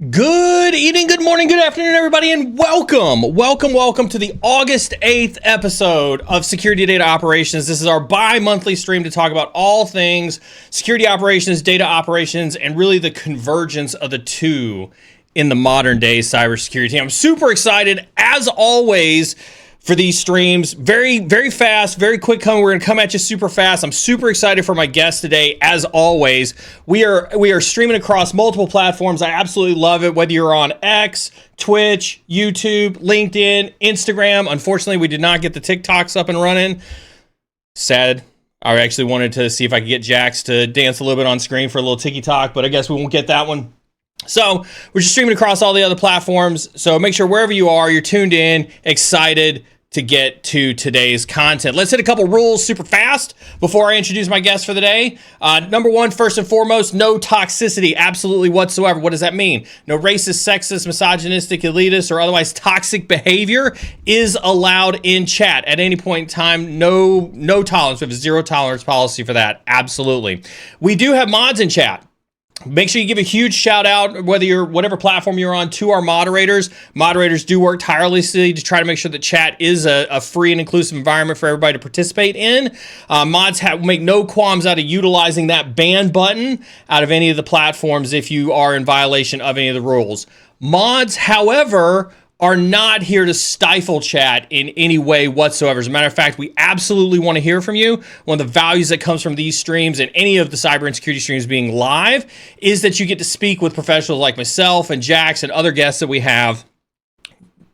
Good evening, good morning, good afternoon, everybody, and welcome to the August 8th episode of Security Data Operations. This is our bi-monthly stream to talk about all things security operations, data operations, and really the convergence of the two in the modern day cybersecurity. I'm super excited, as always, for these streams. Very, very fast, very quick coming. We're going to come at you super fast. I'm super excited for my guest today. As always, we are streaming across multiple platforms. I absolutely love it, whether you're on X, Twitch, YouTube, LinkedIn, Instagram. Unfortunately, we did not get the TikToks up and running. Sad. I actually wanted to see if I could get Jax to dance a little bit on screen for a little TikTok, but I guess we won't get that one. So we're just streaming across all the other platforms. So make sure wherever you are, you're tuned in, excited to get to today's content. Let's hit a couple rules super fast before I introduce my guest for the day. Number one, first and foremost, no toxicity, absolutely whatsoever. What does that mean? No racist, sexist, misogynistic, elitist, or otherwise toxic behavior is allowed in chat at any point in time. No tolerance. We have a zero tolerance policy for that. Absolutely. We do have mods in chat. Make sure you give a huge shout out, whatever platform you're on, to our moderators. Moderators do work tirelessly to try to make ssure that chat is a free and inclusive environment for everybody to participate in. Mods make no qualms out of utilizing that ban button out of any of the platforms if you are in violation of any of the rules. Mods, however, are not here to stifle chat in any way whatsoever. As a matter of fact, we absolutely want to hear from you. One of the values that comes from these streams and any of the Cyber Insecurity streams being live is that you get to speak with professionals like myself and Jax and other guests that we have,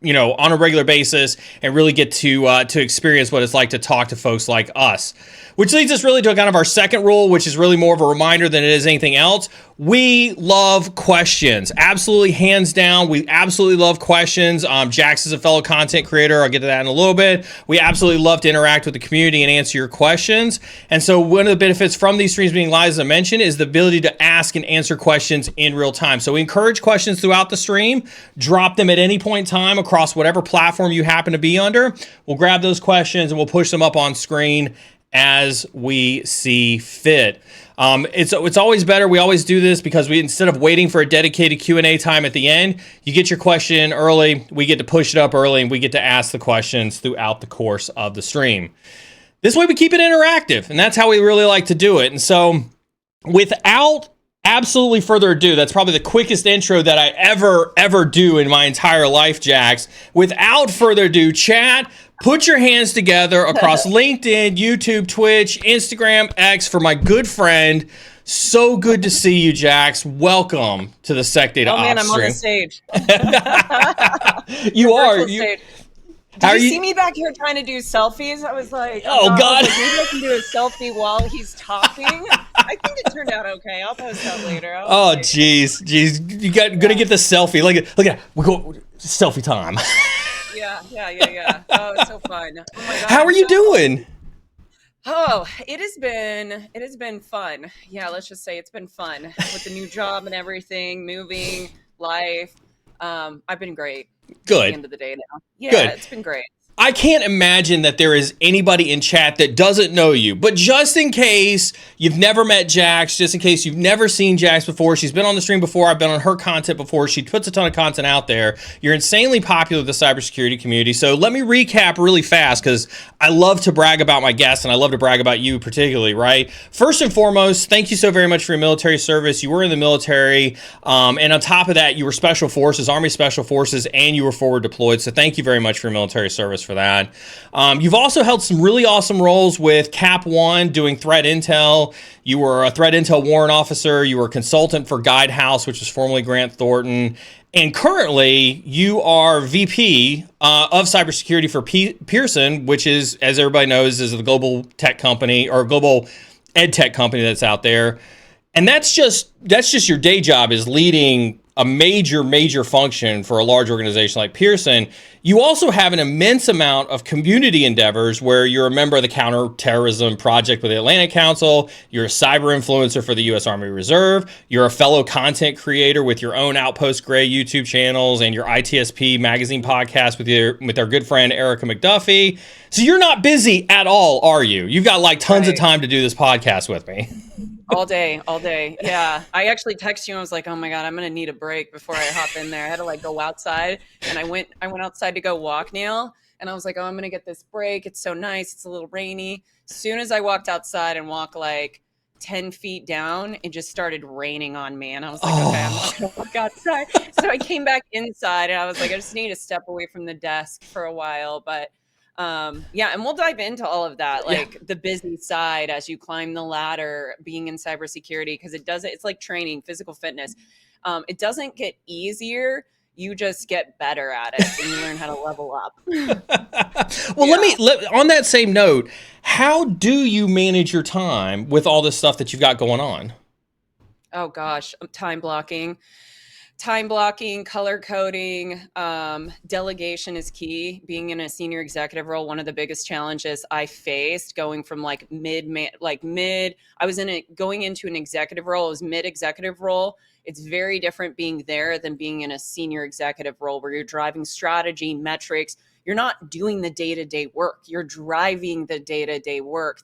on a regular basis, and really get to experience what it's like to talk to folks like us. Which leads us really to kind of our second rule, which is really more of a reminder than it is anything else. We love questions. Absolutely, hands down, we absolutely love questions. Jax is a fellow content creator. I'll get to that in a little bit. We absolutely love to interact with the community and answer your questions. And so one of the benefits from these streams being live, as I mentioned, is the ability to ask and answer questions in real time. So we encourage questions throughout the stream. Drop them at any point in time across whatever platform you happen to be under. We'll grab those questions and we'll push them up on screen as we see fit. It's always better. We always do this because instead of waiting for a dedicated Q&A time at the end, you get your question early, we get to push it up early, and we get to ask the questions throughout the course of the stream. This way we keep it interactive, and that's how we really like to do it. And so without absolutely further ado, that's probably the quickest intro that I ever do in my entire life, Jax. Without further ado, chat, put your hands together across LinkedIn, YouTube, Twitch, Instagram, X for my good friend. So good to see you, Jax. Welcome to the Sec Data Ops stream. Oh man, I'm on the stage. You are. Stage. Did you see me back here trying to do selfies? I was like, God. Maybe I can do a selfie while he's talking. I think it turned out okay. I'll post that later. Jeez. Gonna get the selfie. Look at we go selfie time. Yeah. Oh, it's so fun. Oh my God. How are you doing? Oh, it has been fun. Yeah, let's just say it's been fun with the new job and everything, moving, life. I've been great. Good. At the end of the day now. Yeah, Good. It's been great. I can't imagine that there is anybody in chat that doesn't know you, but just in case you've never met Jax, just in case you've never seen Jax before, she's been on the stream before, I've been on her content before, she puts a ton of content out there. You're insanely popular with the cybersecurity community, so let me recap really fast, because I love to brag about my guests, and I love to brag about you particularly, right? First and foremost, thank you so very much for your military service. You were in the military, and on top of that, you were Special Forces, Army Special Forces, and you were forward deployed, so thank you very much for your military service for that. You've also held some really awesome roles with Cap One doing threat intel. You were a threat intel warrant officer. You were a consultant for Guidehouse, which was formerly Grant Thornton. And currently, you are VP of cybersecurity for Pearson, which is, as everybody knows, is the global tech company or global ed tech company that's out there. And that's just your day job, is leading a major function for a large organization like Pearson. You also have an immense amount of community endeavors where you're a member of the Counterterrorism Project with the Atlantic Council. You're a cyber influencer for the U.S. Army Reserve. You're a fellow content creator with your own Outpost Gray YouTube channels and your ITSP magazine podcast with our good friend Erica McDuffie. So you're not busy at all, are you? You've got like tons of time to do this podcast with me. All day, all day. Yeah. I actually texted you and I was like, oh my God, I'm gonna need a break before I hop in there. I had to like go outside and I went outside to go walk, Neal. And I was like, oh, I'm gonna get this break. It's so nice. It's a little rainy. As soon as I walked outside and walked like 10 feet down, it just started raining on me. And I was like, okay, I'm not gonna walk outside. So I came back inside and I was like, I just need to step away from the desk for a while. But yeah, and we'll dive into all of that, like the busy side as you climb the ladder, being in cybersecurity, because it's like training, physical fitness. It doesn't get easier. You just get better at it and you learn how to level up. Well, on that same note, how do you manage your time with all this stuff that you've got going on? Oh gosh, time blocking, color coding, delegation is key. Being in a senior executive role, one of the biggest challenges I faced going from going into an executive role, it was mid-executive role. It's very different being there than being in a senior executive role where you're driving strategy, metrics. You're not doing the day-to-day work. You're driving the day-to-day work.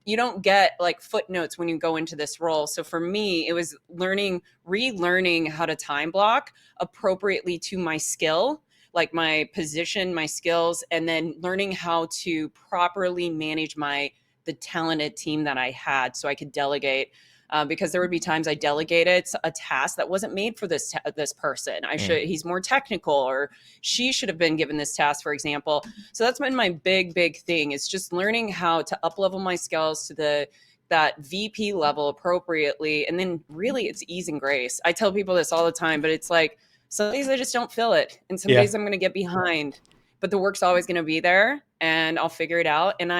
You don't get like footnotes when you go into this role. So for me, it was relearning how to time block appropriately to my skill, like my position, my skills, and then learning how to properly manage the talented team that I had so I could delegate. Because there would be times I delegated a task that wasn't made for this person. He's more technical, or she should have been given this task, for example. So that's been my big thing, is just learning how to up-level my skills to that VP level appropriately. And then really it's ease and grace. I tell people this all the time, but it's like, some days I just don't feel it. And some days I'm going to get behind, but the work's always going to be there and I'll figure it out. And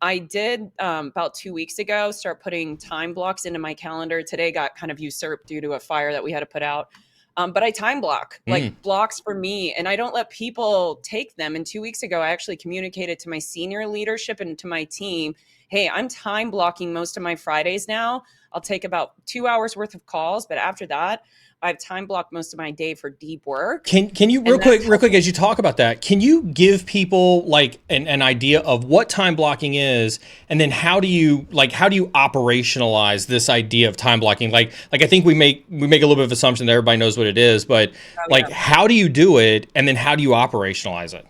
I did about 2 weeks ago start putting time blocks into my calendar. Today got kind of usurped due to a fire that we had to put out. But I time block, like blocks for me, and I don't let people take them. And 2 weeks ago, I actually communicated to my senior leadership and to my team, hey, I'm time blocking most of my Fridays now. I'll take about 2 hours worth of calls, but after that, I've time blocked most of my day for deep work. Can you real quick, as you talk about that, can you give people like an idea of what time blocking is, and then how do you operationalize this idea of time blocking? Like I think we make a little bit of assumption that everybody knows what it is, but how do you do it, and then how do you operationalize it?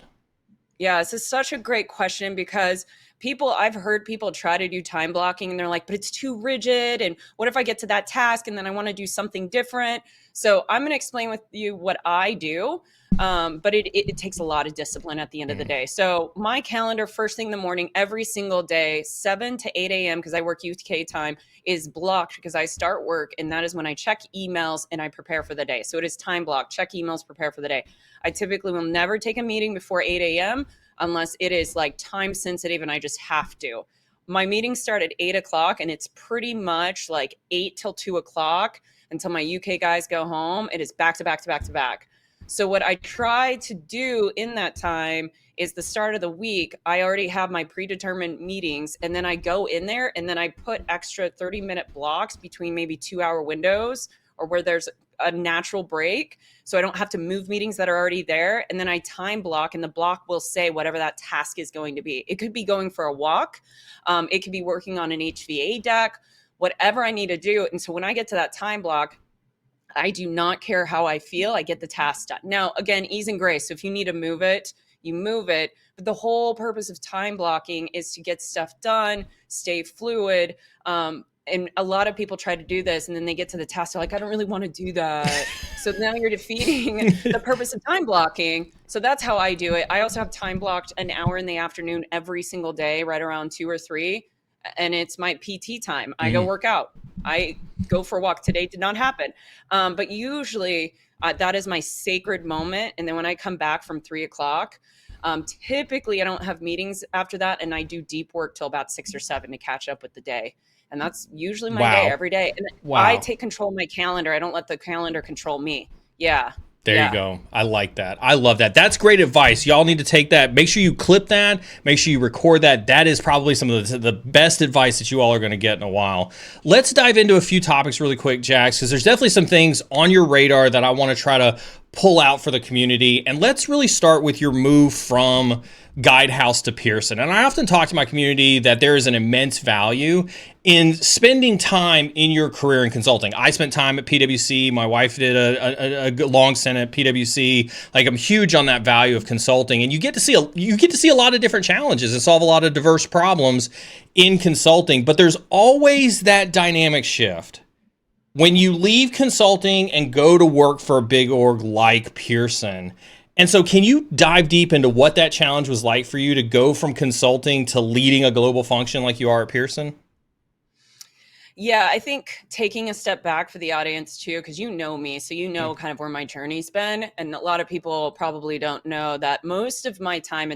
Yeah, this is such a great question, because I've heard people try to do time blocking and they're like, but it's too rigid. And what if I get to that task and then I want to do something different? So I'm going to explain with you what I do. But it takes a lot of discipline at the end of the day. So my calendar, first thing in the morning, every single day, 7 to 8 a.m., because I work UK time, is blocked because I start work. And that is when I check emails and I prepare for the day. So it is time blocked, check emails, prepare for the day. I typically will never take a meeting before 8 a.m. unless it is like time sensitive and I just have to. My meetings start at 8 o'clock and it's pretty much like 8 till 2 o'clock until my UK guys go home. It is back to back to back to back. So what I try to do in that time is the start of the week, I already have my predetermined meetings, and then I go in there and then I put extra 30-minute blocks between maybe 2-hour windows or where there's a natural break. So I don't have to move meetings that are already there. And then I time block, and the block will say whatever that task is going to be. It could be going for a walk. It could be working on an HVA deck, whatever I need to do. And so when I get to that time block, I do not care how I feel. I get the task done. Now, again, ease and grace. So if you need to move it, you move it. But the whole purpose of time blocking is to get stuff done, stay fluid. And a lot of people try to do this and then they get to the task. They're like, I don't really want to do that. So now you're defeating the purpose of time blocking. So that's how I do it. I also have time blocked an hour in the afternoon every single day, right around 2 or 3. And it's my PT time. I go work out. I go for a walk. Today did not happen. But usually that is my sacred moment. And then when I come back from 3 o'clock, typically I don't have meetings after that. And I do deep work till about 6 or 7 to catch up with the day. And that's usually my day every day. And I take control of my calendar. I don't let the calendar control me. Yeah. There you go. I like that. I love that. That's great advice. Y'all need to take that. Make sure you clip that. Make sure you record that. That is probably some of the best advice that you all are going to get in a while. Let's dive into a few topics really quick, Jax, because there's definitely some things on your radar that I want to try to pull out for the community. And let's really start with your move from Guidehouse to Pearson. And I often talk to my community that there is an immense value in spending time in your career in consulting. I spent time at PwC. My wife did a long stint at PwC. Like, I'm huge on that value of consulting, and you get to see a lot of different challenges and solve a lot of diverse problems in consulting. But there's always that dynamic shift when you leave consulting and go to work for a big org like Pearson. And so can you dive deep into what that challenge was like for you to go from consulting to leading a global function like you are at Pearson? Yeah, I think taking a step back for the audience too, because you know me, so you know kind of where my journey's been. And a lot of people probably don't know that most of my time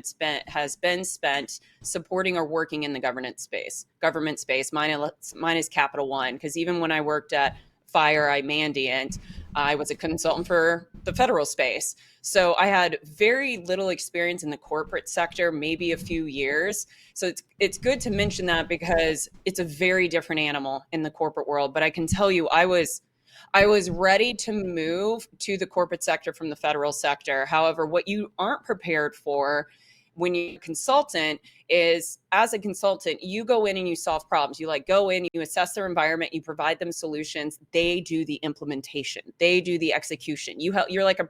has been spent supporting or working in the government space. Mine is Capital One, because even when I worked at Fire, Mandiant, I was a consultant for the federal space. So I had very little experience in the corporate sector, maybe a few years. So it's good to mention that, because it's a very different animal in the corporate world. But I can tell you, I was ready to move to the corporate sector from the federal sector. However, what you aren't prepared for when you're a consultant is, as a consultant, you go in and you solve problems. You go in, you assess their environment, you provide them solutions. They do the implementation. They do the execution. You're like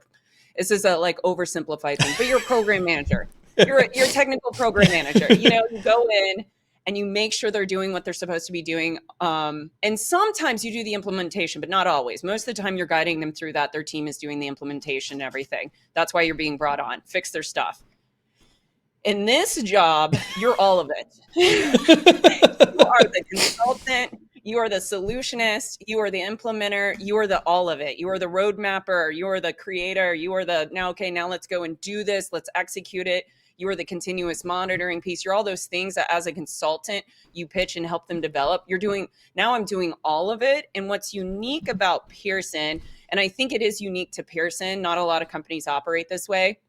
this is a oversimplified thing, but you're a program manager. You're a technical program manager. You go in and you make sure they're doing what they're supposed to be doing. And sometimes you do the implementation, but not always. Most of the time you're guiding them through that. Their team is doing the implementation and everything. That's why you're being brought on. Fix their stuff. In this job, you're all of it. You are the consultant, you are the solutionist, you are the implementer, you are the all of it. You are the road mapper, you are the creator, you are now let's go and do this, let's execute it. You are the continuous monitoring piece. You're all those things that as a consultant, you pitch and help them develop. Now I'm doing all of it. And what's unique about Pearson, and I think it is unique to Pearson, not a lot of companies operate this way,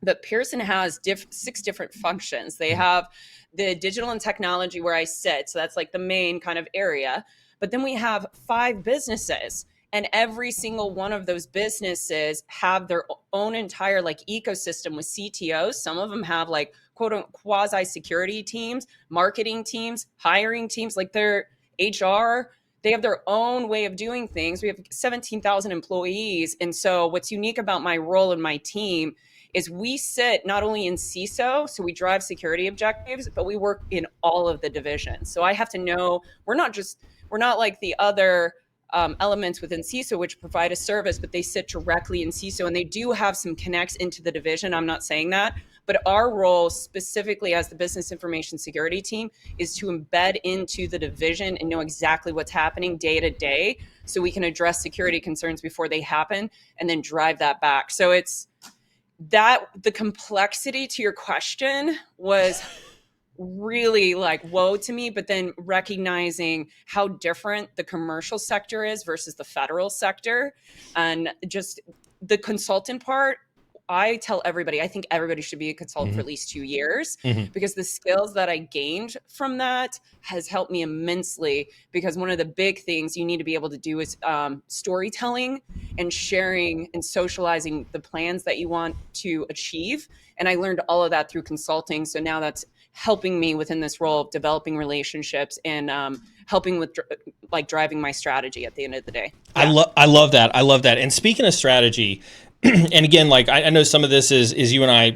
but Pearson has 6 different functions. They have the digital and technology where I sit. So that's like the main kind of area. But then we have 5 businesses, and every single one of those businesses have their own entire ecosystem with CTOs. Some of them have quote unquote quasi security teams, marketing teams, hiring teams, their HR. They have their own way of doing things. We have 17,000 employees. And so what's unique about my role and my team is we sit not only in CISO, so we drive security objectives, but we work in all of the divisions. So I have to know, we're not like the other elements within CISO, which provide a service, but they sit directly in CISO, and they do have some connects into the division. I'm not saying that, but our role specifically as the business information security team is to embed into the division and know exactly what's happening day to day, so we can address security concerns before they happen and then drive that back. So it's that the complexity to your question was really whoa to me, but then recognizing how different the commercial sector is versus the federal sector, and just the consultant part. I tell everybody, I think everybody should be a consultant for at least 2 years, because the skills that I gained from that has helped me immensely. Because one of the big things you need to be able to do is storytelling and sharing and socializing the plans that you want to achieve. And I learned all of that through consulting. So now that's helping me within this role of developing relationships and helping with driving my strategy at the end of the day. Yeah. I love that. I love that. And speaking of strategy, and again, I know some of this is you and I,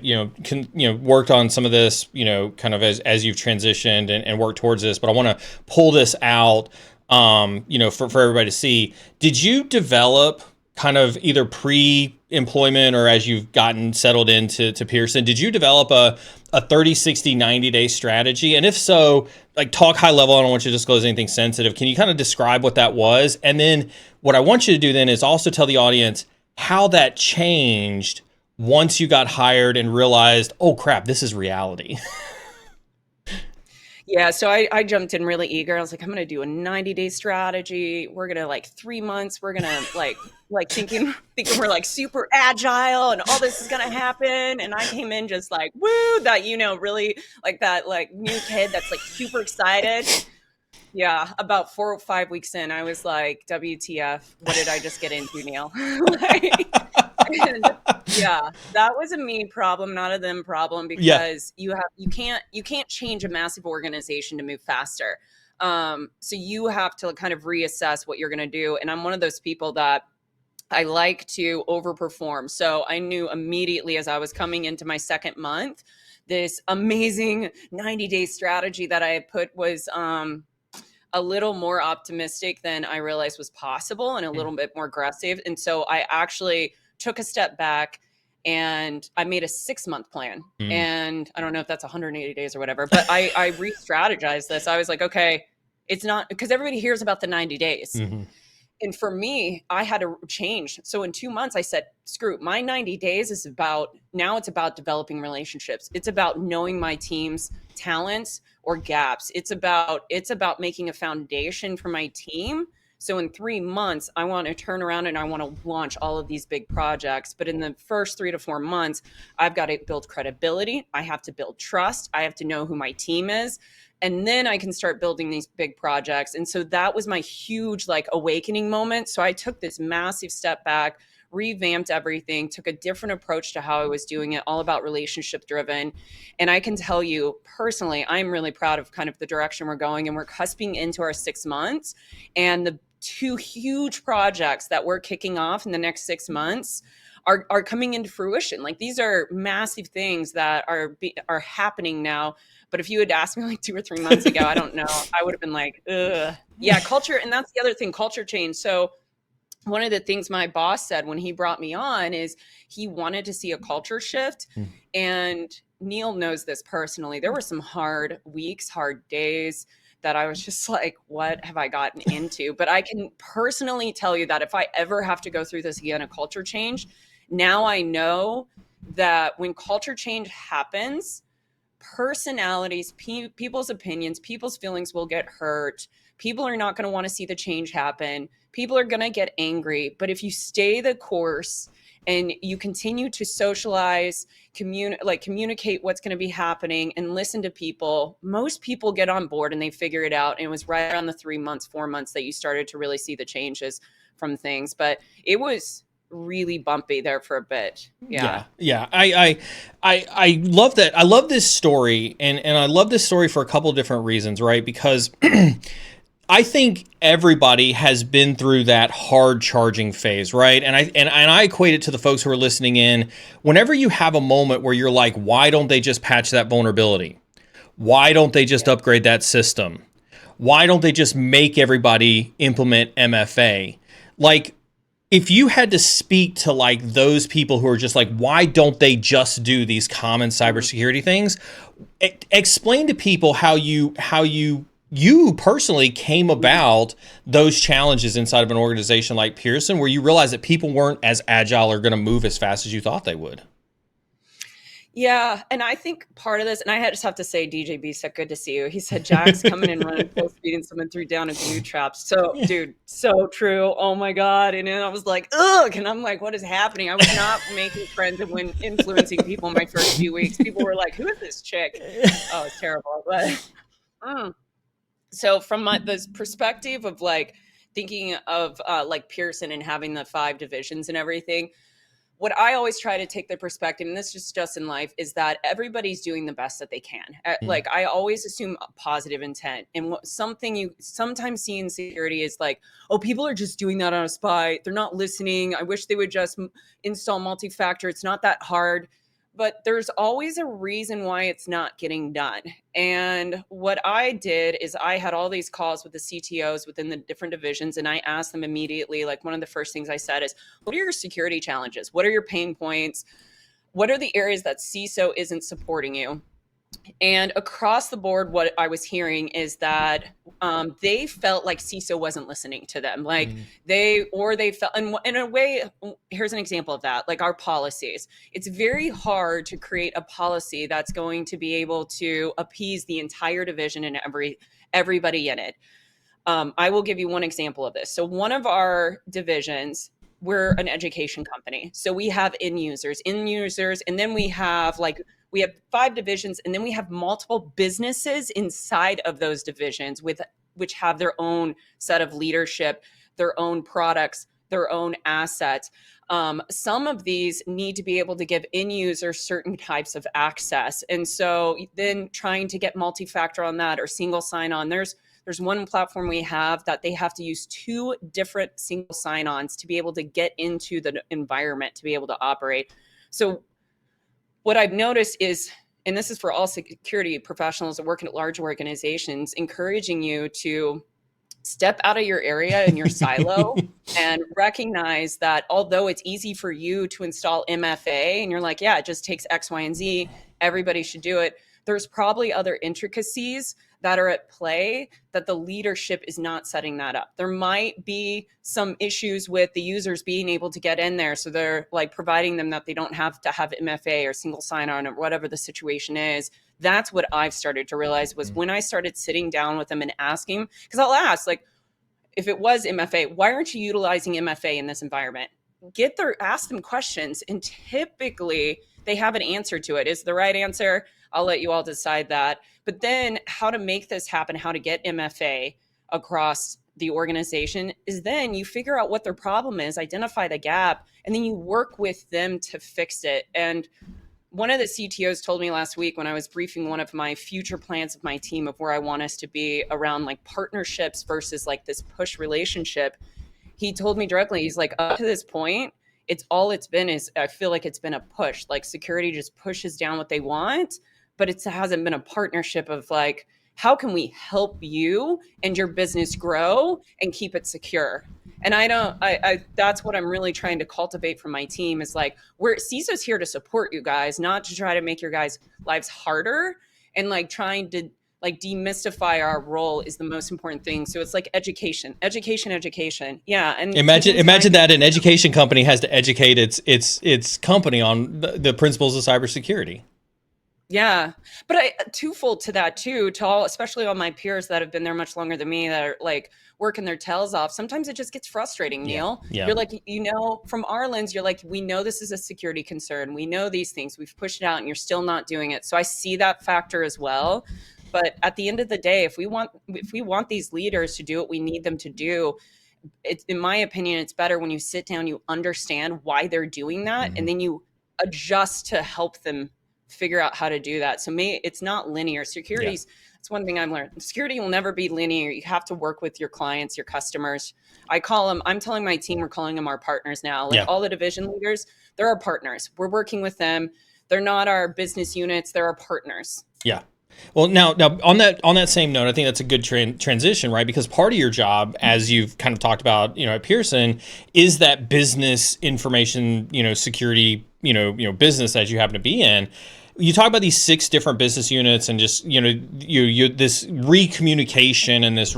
worked on some of this, kind of as you've transitioned and worked towards this, but I want to pull this out, for everybody to see. Did you develop kind of either pre-employment or as you've gotten settled into Pearson, did you develop a 30, 60, 90-day strategy? And if so, talk high level. I don't want you to disclose anything sensitive. Can you kind of describe what that was? And then what I want you to do then is also tell the audience how that changed once you got hired and realized, oh crap, this is reality. Yeah, so I jumped in really eager. I was like, I'm going to do a 90-day strategy. We're going to 3 months. We're going to thinking we're super agile and all this is going to happen. And I came in just woo, that, really that new kid that's super excited. Yeah, about 4 or 5 weeks in, I was like, WTF, what did I just get into, Neal? I And yeah, that was a me problem, not a them problem, Yeah. because you can't change a massive organization to move faster. So you have to kind of reassess what you're going to do. And I'm one of those people that I like to overperform. So I knew immediately as I was coming into my second month, this amazing 90-day strategy that I had put was a little more optimistic than I realized was possible and a little bit more aggressive. And so I actually took a step back and I made a 6-month plan. And I don't know if that's 180 days or whatever, but I re-strategized this. I was like, okay, it's not, because everybody hears about the 90 days. And for me, I had to change. So in 2 months, I said, screw it. My 90 days is about, now it's about developing relationships. It's about knowing my team's talents or gaps. It's about making a foundation for my team. So in 3 months, I want to turn around and I want to launch all of these big projects. But in the first 3 to 4 months, I've got to build credibility. I have to build trust. I have to know who my team is. And then I can start building these big projects. And so that was my huge like awakening moment. So I took this massive step back, revamped everything, took a different approach to how I was doing it, all about relationship driven. And I can tell you personally, I'm really proud of kind of the direction we're going, and we're cusping into our 6 months. And the 2 huge projects that we're kicking off in the next 6 months are coming into fruition. Like these are massive things that are happening now. But if you had asked me like 2 or 3 months ago, I don't know, I would have been like, ugh. Yeah, culture. And that's the other thing, culture change. So one of the things my boss said when he brought me on is he wanted to see a culture shift. And Neal knows this personally. There were some hard weeks, hard days that I was just like, what have I gotten into? But I can personally tell you that if I ever have to go through this again, a culture change, now I know that when culture change happens, personalities, people's opinions, people's feelings will get hurt. People are not going to want to see the change happen. People are going to get angry. But if you stay the course and you continue to socialize, communicate what's going to be happening and listen to people, most people get on board and they figure it out. And it was right around the 3 months, 4 months that you started to really see the changes from things. But it was really bumpy there for a bit. Yeah. I love that. I love this story, and I love this story for a couple of different reasons, right? Because I think everybody has been through that hard charging phase, right? And I equate it to the folks who are listening in. Whenever you have a moment where you're like, why don't they just patch that vulnerability? Why don't they just upgrade that system? Why don't they just make everybody implement MFA? Like, if you had to speak to like those people who are just like, why don't they just do these common cybersecurity things? Explain to people how you personally came about those challenges inside of an organization like Pearson, where you realized that people weren't as agile or going to move as fast as you thought they would. Yeah, and I think part of this, and I just have to say, DJ B said, good to see you. He said, Jax coming and running full speed and someone threw down a glue trap. So, dude, so true. Oh my God. And then I was like, ugh. And I'm like, what is happening? I was not making friends and when influencing people in my first few weeks. People were like, who is this chick? Oh, it's terrible. But so from this perspective of like thinking of like Pearson and having the 5 divisions and everything, what I always try to take the perspective, and this is just in life, is that everybody's doing the best that they can. Like I always assume positive intent. And something you sometimes see in security is like, oh, people are just doing that on a spite. They're not listening. I wish they would just install multi-factor. It's not that hard. But there's always a reason why it's not getting done. And what I did is I had all these calls with the CTOs within the different divisions, and I asked them immediately, like one of the first things I said is, what are your security challenges? What are your pain points? What are the areas that CISO isn't supporting you? And across the board, what I was hearing is that they felt like CISO wasn't listening to them. Like they felt, and in a way, here's an example of that, like our policies. It's very hard to create a policy that's going to be able to appease the entire division and everybody in it. I will give you one example of this. So one of our divisions, we're an education company. So we have end users, and then we have 5 divisions, and then we have multiple businesses inside of those divisions which have their own set of leadership, their own products, their own assets. Some of these need to be able to give end users certain types of access. And so then trying to get multi-factor on that or single sign-on, there's one platform we have that they have to use 2 different single sign-ons to be able to get into the environment to be able to operate. So what I've noticed is, and this is for all security professionals that work at large organizations, encouraging you to step out of your area and your silo and recognize that although it's easy for you to install MFA and you're like, yeah, it just takes X, Y, and Z, everybody should do it. There's probably other intricacies that are at play that the leadership is not setting that up. There might be some issues with the users being able to get in there. So they're like providing them that they don't have to have MFA or single sign-on or whatever the situation is. That's what I've started to realize was when I started sitting down with them and asking, because I'll ask, like, if it was MFA, why aren't you utilizing MFA in this environment? Ask them questions, and typically they have an answer to it. Is the right answer? I'll let you all decide that. But then how to make this happen, how to get MFA across the organization is then you figure out what their problem is, identify the gap, and then you work with them to fix it. And one of the CTOs told me last week when I was briefing one of my future plans of my team of where I want us to be around like partnerships versus like this push relationship. He told me directly, he's like, up to this point, it's been is I feel like it's been a push. Like security just pushes down what they want, but it hasn't been a partnership of like, how can we help you and your business grow and keep it secure? And that's what I'm really trying to cultivate from my team is like, CISO's here to support you guys, not to try to make your guys' lives harder, and like trying to like demystify our role is the most important thing. So it's like education. Yeah. And imagine that an education company has to educate its company on the principles of cybersecurity. Yeah. But twofold to that too, especially all my peers that have been there much longer than me that are like working their tails off. Sometimes it just gets frustrating, Neal. Yeah. You're like, from our lens, you're like, we know this is a security concern. We know these things. We've pushed it out and you're still not doing it. So I see that factor as well. But at the end of the day, if we want these leaders to do what we need them to do, in my opinion, it's better when you sit down, you understand why they're doing that, and then you adjust to help them figure out how to do that. So it's not linear. Security's that's one thing I've learned. Security will never be linear. You have to work with your clients, your customers. I'm telling my team, we're calling them our partners now. Like all the division leaders, they're our partners. We're working with them. They're not our business units. They're our partners. Yeah. Well, now on that same note, I think that's a good transition, right? Because part of your job, as you've kind of talked about, at Pearson, is that business information, security, business that you happen to be in. You talk about these 6 different business units and just, you this re-communication and this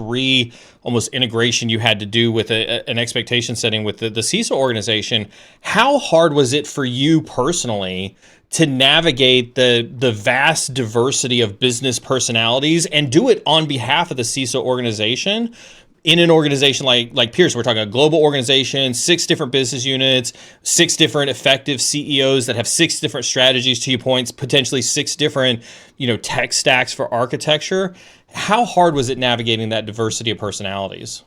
almost integration you had to do with an expectation setting with the CISO organization. How hard was it for you personally to navigate the vast diversity of business personalities and do it on behalf of the CISO organization? In an organization like Pearson, we're talking a global organization, 6 different business units, 6 different effective CEOs that have 6 different strategies, to your points, potentially 6 different, tech stacks for architecture. How hard was it navigating that diversity of personalities?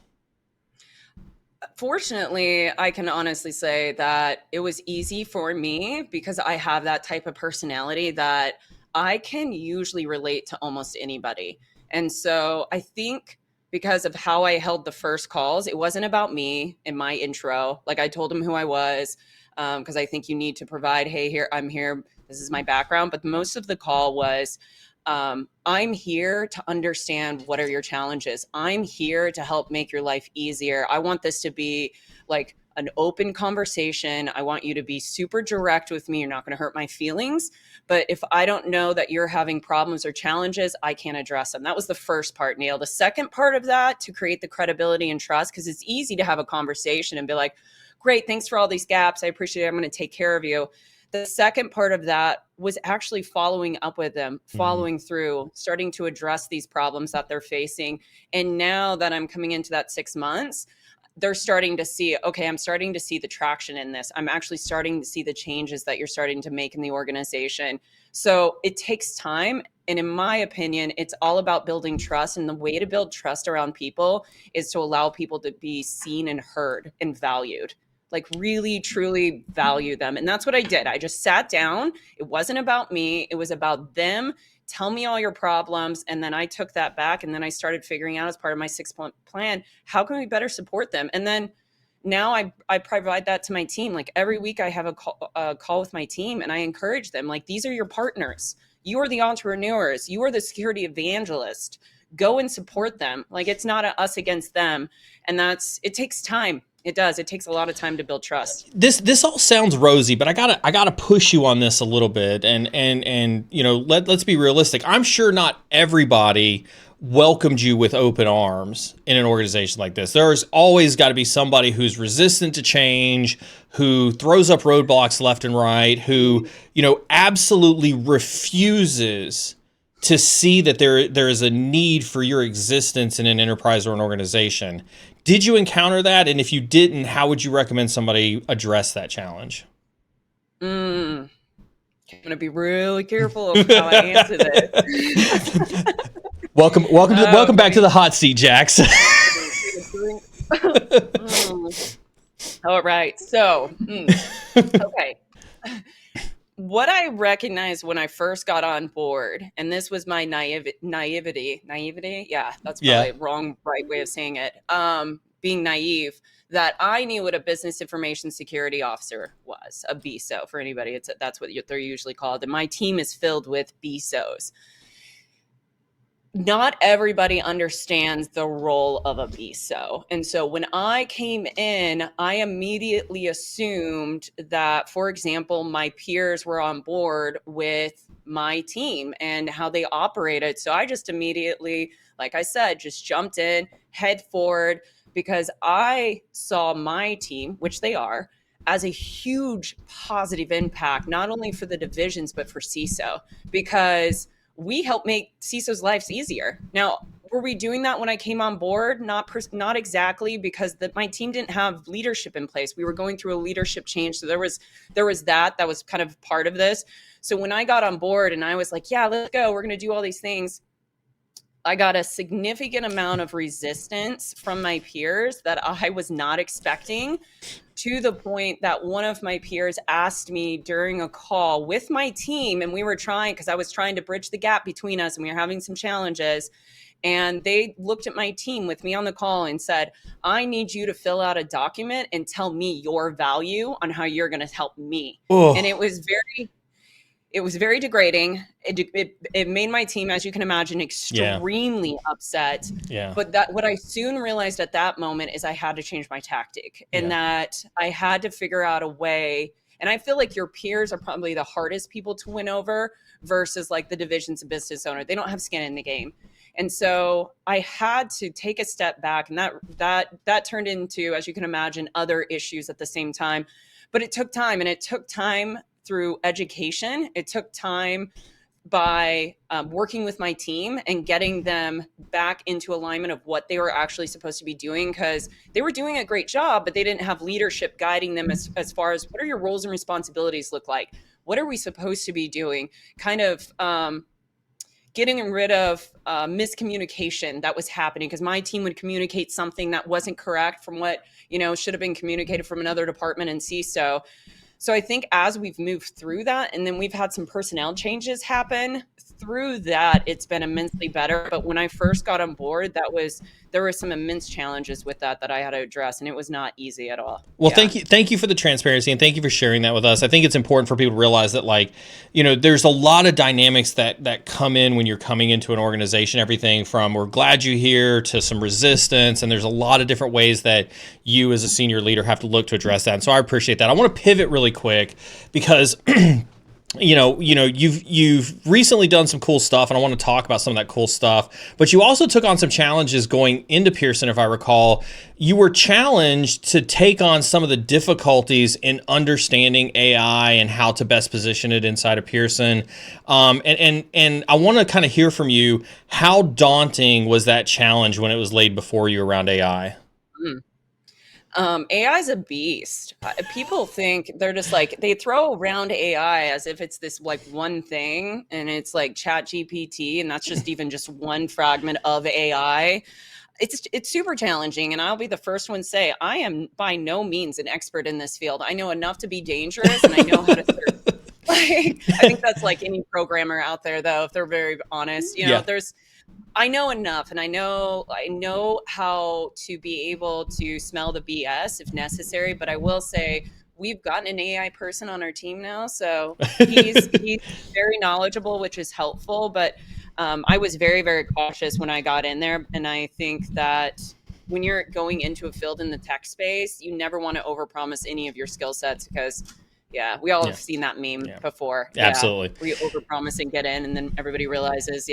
Fortunately, I can honestly say that it was easy for me because I have that type of personality that I can usually relate to almost anybody. And so I think because of how I held the first calls, it wasn't about me in my intro. Like I told them who I was, because I think you need to provide, hey, I'm here, this is my background. But most of the call was, I'm here to understand what are your challenges. I'm here to help make your life easier. I want this to be like an open conversation. I want you to be super direct with me. You're not going to hurt my feelings. But if I don't know that you're having problems or challenges, I can't address them. That was the first part, Neal. The second part of that, to create the credibility and trust, because it's easy to have a conversation and be like, great, thanks for all these gaps. I appreciate it. I'm going to take care of you. The second part of that was actually following up with them, following through, starting to address these problems that they're facing. And now that I'm coming into that 6 months, they're starting to see, okay, I'm starting to see the traction in this. I'm actually starting to see the changes that you're starting to make in the organization. So it takes time. And in my opinion, it's all about building trust. And the way to build trust around people is to allow people to be seen and heard and valued. Like really, truly value them. And that's what I did. I just sat down. It wasn't about me. It was about them. Tell me all your problems. And then I took that back. And then I started figuring out, as part of my 6-point plan, how can we better support them? And then now I provide that to my team. Like every week I have a call with my team, and I encourage them. Like, these are your partners. You are the entrepreneurs. You are the security evangelist. Go and support them. Like, it's not us against them. And it takes time. It does. It takes a lot of time to build trust. This all sounds rosy, but I gotta push you on this a little bit. And you know, let's be realistic. I'm sure not everybody welcomed you with open arms in an organization like this. There's always got to be somebody who's resistant to change, who throws up roadblocks left and right, who, you know, absolutely refuses to see that there is a need for your existence in an enterprise or an organization. Did you encounter that? And if you didn't, how would you recommend somebody address that challenge? I'm going to be really careful of how I answer this. Welcome back to the hot seat, Jax. All right. So, okay. What I recognized when I first got on board, and this was my naivety. Yeah, that's probably the right way of saying it. Being naive, that I knew what a business information security officer was, a BISO. For anybody, that's what they're usually called. And my team is filled with BISOs. Not everybody understands the role of a BISO. And so when I came in, I immediately assumed that, for example, my peers were on board with my team and how they operated. So I just immediately, like I said, just jumped in, head forward, because I saw my team, which they are, as a huge positive impact, not only for the divisions, but for CISO, because we help make CISO's lives easier. Now, were we doing that when I came on board? Not exactly, because my team didn't have leadership in place. We were going through a leadership change. So there was that was kind of part of this. So when I got on board and I was like, yeah, let's go, we're going to do all these things, I got a significant amount of resistance from my peers that I was not expecting, to the point that one of my peers asked me during a call with my team, and we were trying, because I was trying to bridge the gap between us and we were having some challenges. And they looked at my team with me on the call and said, I need you to fill out a document and tell me your value on how you're going to help me. Oh. And it was very degrading. It made my team, as you can imagine, extremely upset. Yeah. But what I soon realized at that moment is I had to change my tactic, and that I had to figure out a way. And I feel like your peers are probably the hardest people to win over versus like the divisions of business owner. They don't have skin in the game. And so I had to take a step back, and that turned into, as you can imagine, other issues at the same time. But it took time, and it took time through education. It took time by working with my team and getting them back into alignment of what they were actually supposed to be doing, because they were doing a great job, but they didn't have leadership guiding them as far as what are your roles and responsibilities look like? What are we supposed to be doing? Kind of getting rid of miscommunication that was happening, because my team would communicate something that wasn't correct from what, should have been communicated from another department in CISO. So I think as we've moved through that, and then we've had some personnel changes happen through that, it's been immensely better. But when I first got on board, there were some immense challenges with that I had to address, and it was not easy at all. Well, thank you for the transparency, and thank you for sharing that with us. I think it's important for people to realize that, there's a lot of dynamics that come in when you're coming into an organization. Everything from we're glad you're here to some resistance, and there's a lot of different ways that you as a senior leader have to look to address that. And so I appreciate that. I want to pivot really quick because you've recently done some cool stuff, and I want to talk about some of that cool stuff, but you also took on some challenges going into Pearson. If I recall, you were challenged to take on some of the difficulties in understanding AI and how to best position it inside of Pearson. And I want to kind of hear from you, how daunting was that challenge when it was laid before you around AI? AI is a beast. People think they're just like, they throw around AI as if it's this like one thing, and it's like Chat GPT, and that's just even just one fragment of AI. It's super challenging, and I'll be the first one to say I am by no means an expert in this field. I know enough to be dangerous, and I know how to like, I think that's like any programmer out there, though, if they're very honest. Yeah. I know enough, and I know how to be able to smell the BS if necessary. But I will say we've gotten an AI person on our team now, so he's very knowledgeable, which is helpful. But I was very, very cautious when I got in there, and I think that when you're going into a field in the tech space, you never want to overpromise any of your skill sets because yeah, we all have seen that meme before. Absolutely. Where you overpromise and get in, and then everybody realizes,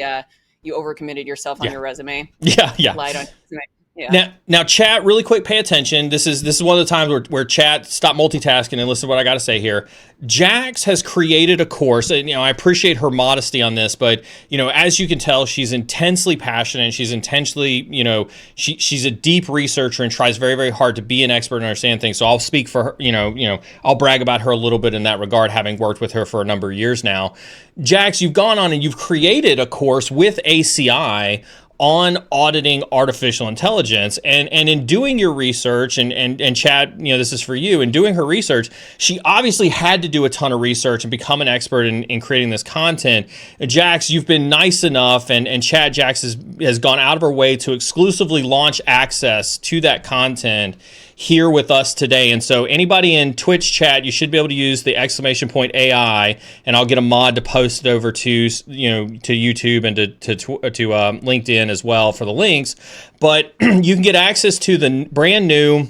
you overcommitted yourself on your resume. Yeah. Lied on your resume. Yeah. Now, chat, really quick, pay attention. This is one of the times where chat, stop multitasking and listen to what I got to say here. Jax has created a course, and I appreciate her modesty on this, but as you can tell, she's intensely passionate. And she's intentionally, she's a deep researcher and tries very, very hard to be an expert and understand things. So I'll speak for her. I'll brag about her a little bit in that regard, having worked with her for a number of years now. Jax, you've gone on and you've created a course with ACI on auditing artificial intelligence, and in doing your research, and Chad, this is for you, in doing her research, she obviously had to do a ton of research and become an expert in creating this content. Jax, you've been nice enough, and Chad Jax has gone out of her way to exclusively launch access to that content here with us today. And so anybody in Twitch chat, you should be able to use the !AI, and I'll get a mod to post it over to to YouTube and to LinkedIn as well for the links. But you can get access to the brand new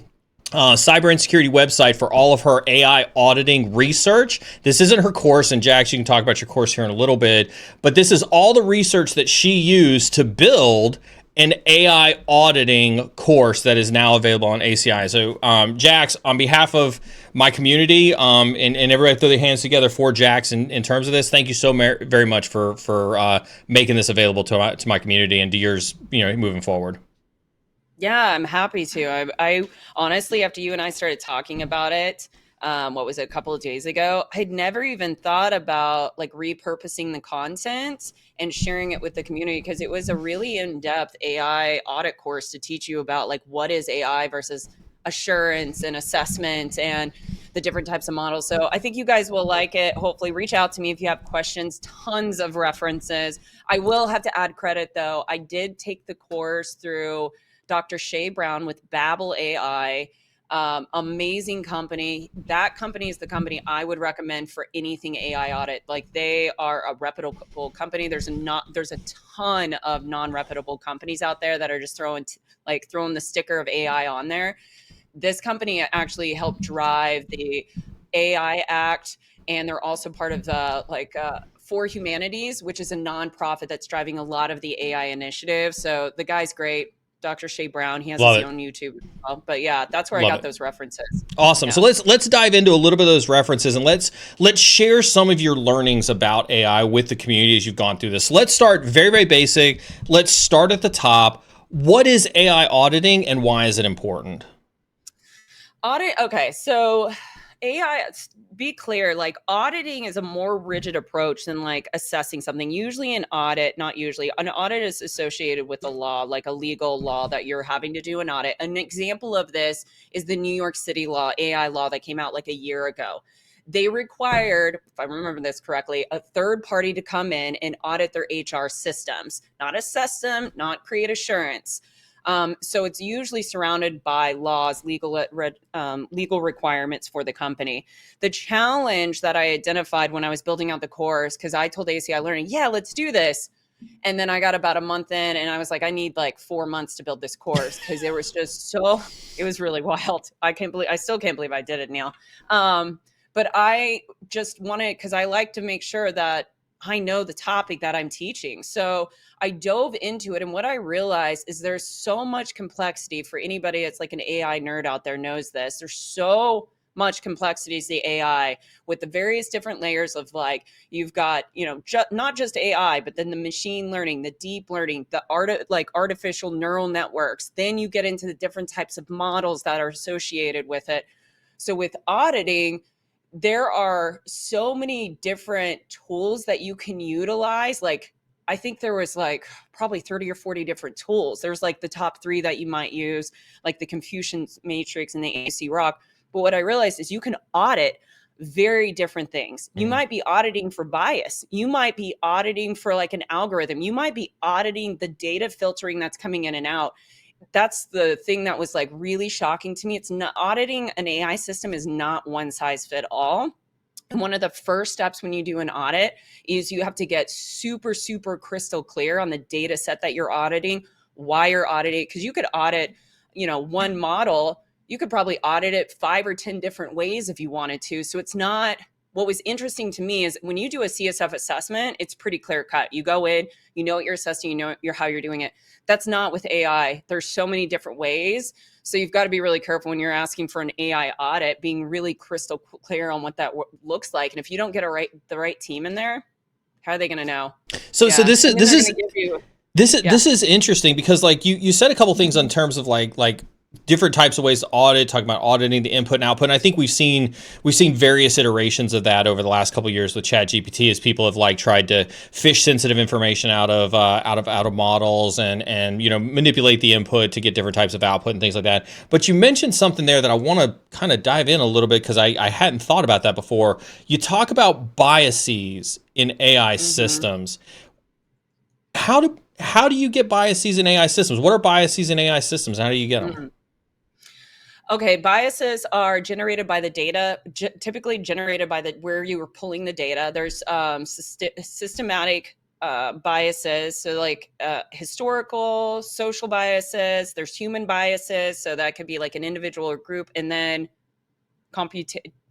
Cyber Insecurity website for all of her AI auditing research. This isn't her course, and Jax, you can talk about your course here in a little bit, but this is all the research that she used to build an AI auditing course that is now available on ACI. So, Jax, on behalf of my community and everybody throw their hands together for Jax in terms of this, thank you so very much for making this available to my community and to yours, moving forward. Yeah, I'm happy to. I honestly, after you and I started talking about it, what was it, a couple of days ago, I'd never even thought about like repurposing the content and sharing it with the community, because it was a really in-depth AI audit course to teach you about like what is AI versus assurance and assessment and the different types of models. So I think you guys will like it. Hopefully reach out to me if you have questions. Tons of references. I will have to add credit though. I did take the course through Dr. Shay Brown with Babel AI. Amazing company. That company is the company I would recommend for anything AI audit. Like, they are a reputable company. There's a ton of non-reputable companies out there that are just throwing the sticker of AI on there. This company actually helped drive the AI Act, and they're also part of the For Humanities, which is a nonprofit that's driving a lot of the AI initiatives. So the guy's great. Dr. Shay Brown, he has his own YouTube as well. But yeah, that's where I got those references. Awesome. Yeah. So let's dive into a little bit of those references, and let's share some of your learnings about AI with the community as you've gone through this. Let's start very, very basic. Let's start at the top. What is AI auditing and why is it important? Okay, so AI, be clear, like auditing is a more rigid approach than like assessing something. Usually an audit is associated with a law, like a legal law that you're having to do an audit. An example of this is the New York City law, AI law, that came out like a year ago. They required, if I remember this correctly, a third party to come in and audit their HR systems, not assess them, not create assurance. So it's usually surrounded by laws, legal requirements for the company. The challenge that I identified when I was building out the course, because I told ACI Learning, yeah, let's do this. And then I got about a month in and I was like, I need like 4 months to build this course, because it was just it was really wild. I still can't believe I did it, Neal. But I just wanted, because I like to make sure that I know the topic that I'm teaching. So I dove into it, and what I realized is there's so much complexity. For anybody that's like an AI nerd out there knows this. There's so much complexity is the AI, with the various different layers of like, you've got, not just AI, but then the machine learning, the deep learning, the artificial neural networks. Then you get into the different types of models that are associated with it. So with auditing, there are so many different tools that you can utilize. Like, I think there was like probably 30 or 40 different tools. There's like the top 3 that you might use, like the Confucian matrix and the AC rock. But what I realized is you can audit very different things. You might be auditing for bias. You might be auditing for like an algorithm. You might be auditing the data filtering that's coming in and out. That's the thing that was like really shocking to me. It's not, auditing an AI system is not one size fit all. And one of the first steps when you do an audit is you have to get super, super crystal clear on the data set that you're auditing, why you're auditing. Because you could audit, one model, you could probably audit it 5 or 10 different ways if you wanted to. So it's not, what was interesting to me is when you do a CSF assessment, it's pretty clear cut. You go in, you know what you're assessing, you know how you're doing it. That's not with AI. There's so many different ways. So you've got to be really careful when you're asking for an AI audit, being really crystal clear on what that looks like. And if you don't get the right team in there, how are they going to know? So this is interesting because like you said a couple things in terms of like different types of ways to audit, talking about auditing the input and output. And I think we've seen various iterations of that over the last couple of years with ChatGPT as people have like tried to fish sensitive information out of models and manipulate the input to get different types of output and things like that. But you mentioned something there that I want to kind of dive in a little bit because I hadn't thought about that before. You talk about biases in AI systems. How do you get biases in AI systems? What are biases in AI systems? How do you get them? Okay, biases are generated by the data, typically generated by where you were pulling the data. There's systematic biases, so like historical, social biases. There's human biases, so that could be like an individual or group, and then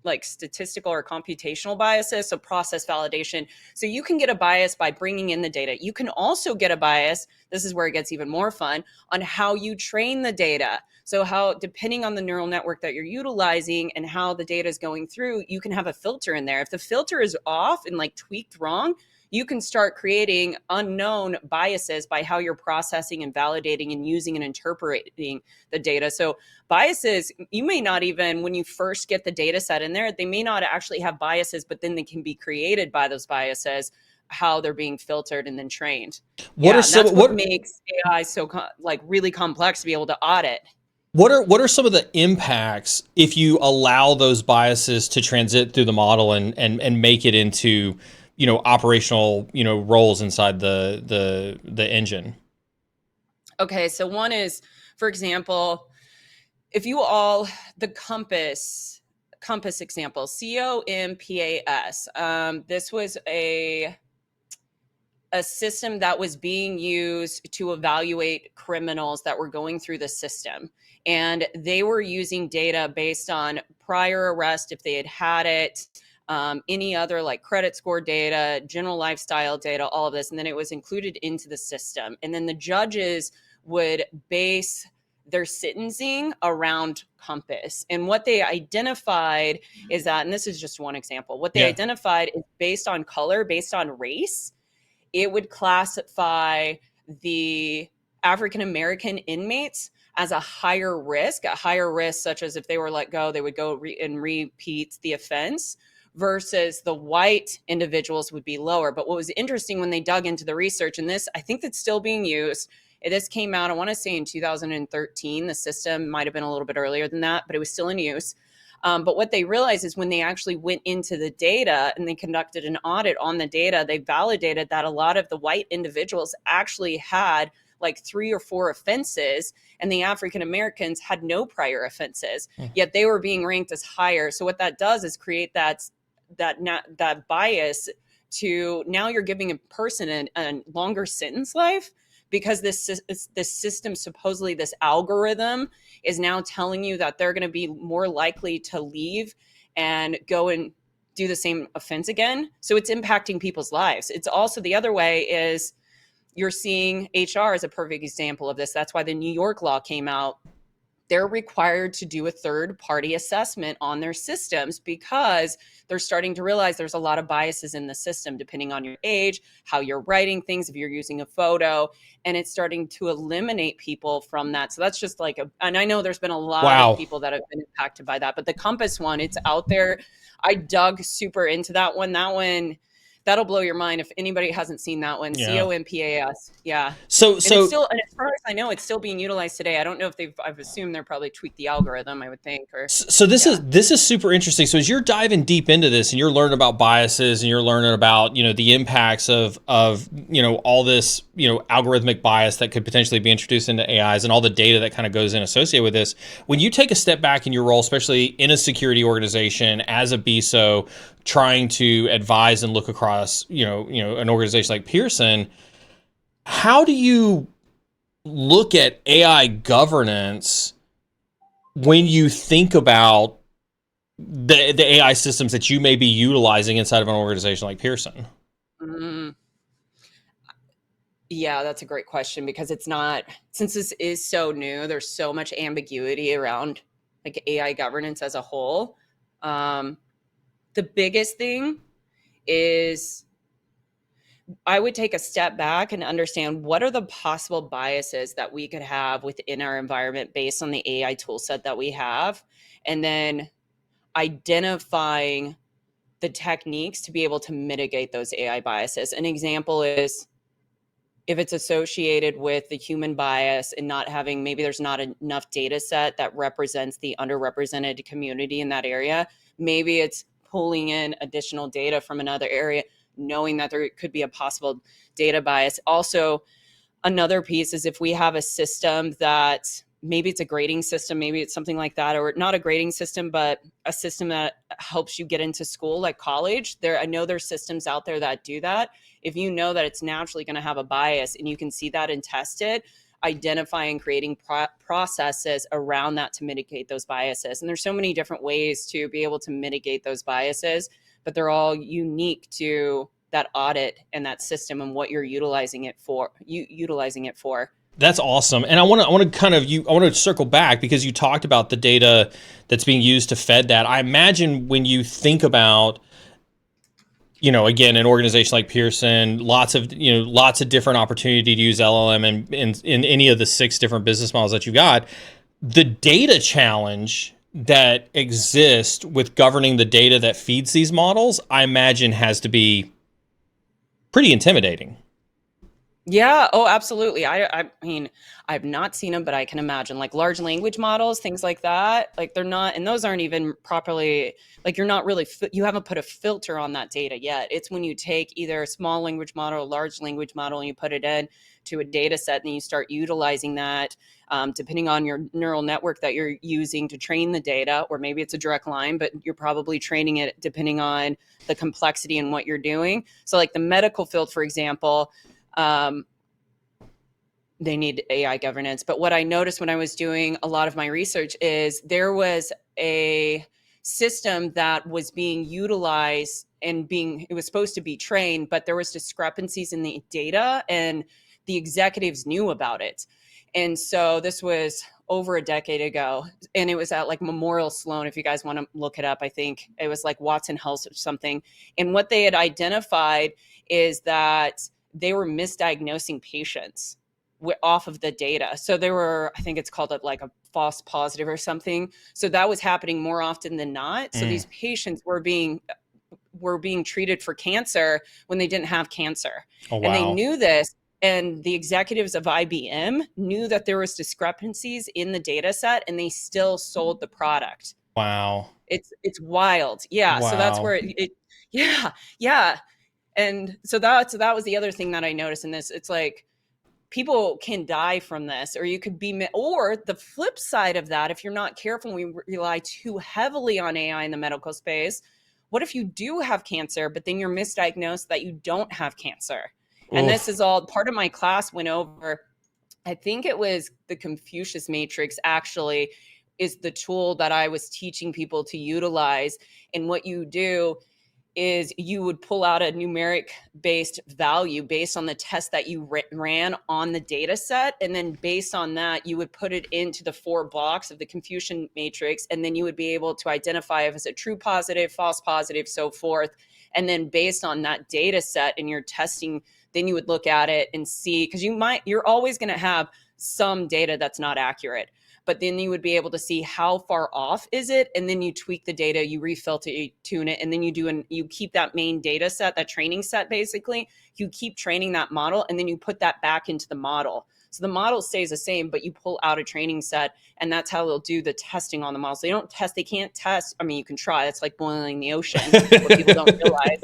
like statistical or computational biases, so process validation. So you can get a bias by bringing in the data. You can also get a bias, this is where it gets even more fun, on how you train the data. So how, depending on the neural network that you're utilizing and how the data is going through, you can have a filter in there. If the filter is off and like tweaked wrong, you can start creating unknown biases by how you're processing and validating and using and interpreting the data. So biases, you may not even, when you first get the data set in there, they may not actually have biases, but then they can be created by those biases, how they're being filtered and then trained. That's what makes AI so really complex to be able to audit. What are some of the impacts if you allow those biases to transit through the model and make it into operational roles inside the engine? Okay, so one is, for example, if you the compass example, COMPAS, this was a system that was being used to evaluate criminals that were going through the system. And they were using data based on prior arrest, if they had it, any other like credit score data, general lifestyle data, all of this. And then it was included into the system. And then the judges would base their sentencing around compass. And what they identified is that, and this is just one example, what they identified is based on color, based on race, it would classify the African-American inmates as a higher risk such as if they were let go, they would go and repeat the offense, versus the white individuals would be lower. But what was interesting when they dug into the research, and this, I think that's still being used, this came out, I want to say in 2013, the system might have been a little bit earlier than that, but it was still in use. But what they realized is when they actually went into the data and they conducted an audit on the data, they validated that a lot of the white individuals actually had like 3 or 4 offenses, and the African Americans had no prior offenses, yet they were being ranked as higher. So what that does is create that bias to, now you're giving a person a longer sentence life, because this system, supposedly this algorithm, is now telling you that they're going to be more likely to leave and go and do the same offense again. So it's impacting people's lives. It's also the other way is you're seeing HR as a perfect example of this. That's why the New York law came out they're required to do a third-party assessment on their systems because they're starting to realize there's a lot of biases in the system depending on your age, how you're writing things, if you're using a photo, and it's starting to eliminate people from that. So that's just like and I know there's been a lot of people that have been impacted by that, but the Compass one, it's out there. I dug super into that one. That one, that'll blow your mind if anybody hasn't seen that one. COMPAS. Yeah. So it's still, and as far as I know, it's still being utilized today. I don't know if I've assumed they're probably tweaked the algorithm, I would think. So this is super interesting. So as you're diving deep into this and you're learning about biases and you're learning about, the impacts of all this, algorithmic bias that could potentially be introduced into AIs and all the data that kind of goes in associated with this. When you take a step back in your role, especially in a security organization as a BISO, trying to advise and look across, an organization like Pearson, how do you look at AI governance when you think about the AI systems that you may be utilizing inside of an organization like Pearson? Yeah, that's a great question because it's not, since this is so new, there's so much ambiguity around like AI governance as a whole. The biggest thing is I would take a step back and understand what are the possible biases that we could have within our environment based on the AI tool set that we have, and then identifying the techniques to be able to mitigate those AI biases. An example is if it's associated with the human bias and not having, maybe there's not enough data set that represents the underrepresented community in that area. Maybe it's pulling in additional data from another area, knowing that there could be a possible data bias. Also, another piece is if we have a system that maybe it's a grading system, maybe it's something like that, or not a grading system, but a system that helps you get into school, like college. I know there's systems out there that do that. If you know that it's naturally going to have a bias and you can see that and test it, identifying and creating processes around that to mitigate those biases. And there's so many different ways to be able to mitigate those biases, but they're all unique to that audit and that system and what you're utilizing it for. That's awesome. And I want to circle back because you talked about the data that's being used to fed that. I imagine when you think about, again, an organization like Pearson, lots of different opportunity to use LLM in any of the 6 different business models that you got. The data challenge that exists with governing the data that feeds these models, I imagine has to be pretty intimidating. Yeah. Oh, absolutely. I mean, I've not seen them, but I can imagine like large language models, things like that. Like they're not, and those aren't even properly, like you're not really, you haven't put a filter on that data yet. It's when you take either a small language model or large language model and you put it in to a data set and you start utilizing that, depending on your neural network that you're using to train the data, or maybe it's a direct line, but you're probably training it depending on the complexity and what you're doing. So like the medical field, for example, they need AI governance. But what I noticed when I was doing a lot of my research is there was a system that was being utilized and it was supposed to be trained, but there was discrepancies in the data and the executives knew about it. And so this was over a decade ago, and it was at like Memorial Sloan. If you guys want to look it up, I think it was like Watson Health or something. And what they had identified is that they were misdiagnosing patients off of the data. So there were, I think it's called like a false positive or something. So that was happening more often than not. So these patients were being treated for cancer when they didn't have cancer. Oh, wow. And they knew this. And the executives of IBM knew that there was discrepancies in the data set and they still sold the product. Wow. It's wild. Yeah. Wow. So that's where yeah. And so that was the other thing that I noticed in this. It's like people can die from this, or you could be, or the flip side of that, if you're not careful, we rely too heavily on AI in the medical space. What if you do have cancer, but then you're misdiagnosed that you don't have cancer? And this is all part of my class went over. I think it was the Confucius Matrix actually is the tool that I was teaching people to utilize. And what you do is you would pull out a numeric based value based on the test that you ran on the data set. And then based on that, you would put it into the 4 blocks of the confusion matrix. And then you would be able to identify if it's a true positive, false positive, so forth. And then based on that data set and your testing, then you would look at it and see, because you're always going to have some data that's not accurate. But then you would be able to see how far off is it, and then you tweak the data, you refilter, you tune it, and then you keep that main data set, that training set, basically. You keep training that model, and then you put that back into the model. So the model stays the same, but you pull out a training set, and that's how they'll do the testing on the model. So they can't test. I mean, you can try. It's like boiling the ocean, what people don't realize.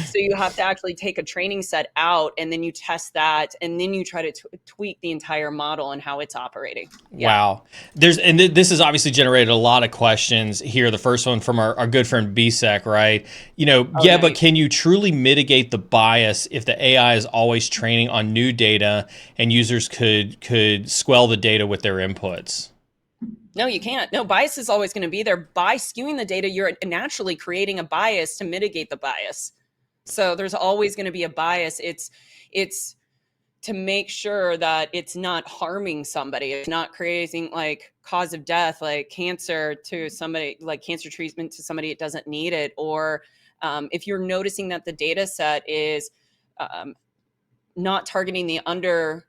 So you have to actually take a training set out, and then you test that, and then you try to tweak the entire model and how it's operating. Yeah. Wow. This has obviously generated a lot of questions here. The first one from our good friend BSEC, right? Nice. But can you truly mitigate the bias if the AI is always training on new data and users could squelch the data with their inputs? No, you can't. No, bias is always going to be there. By skewing the data, you're naturally creating a bias to mitigate the bias. So there's always going to be a bias. It's to make sure that it's not harming somebody. It's not creating like cause of death, like cancer to somebody, like cancer treatment to somebody that doesn't need it. Or if you're noticing that the data set is not targeting the under,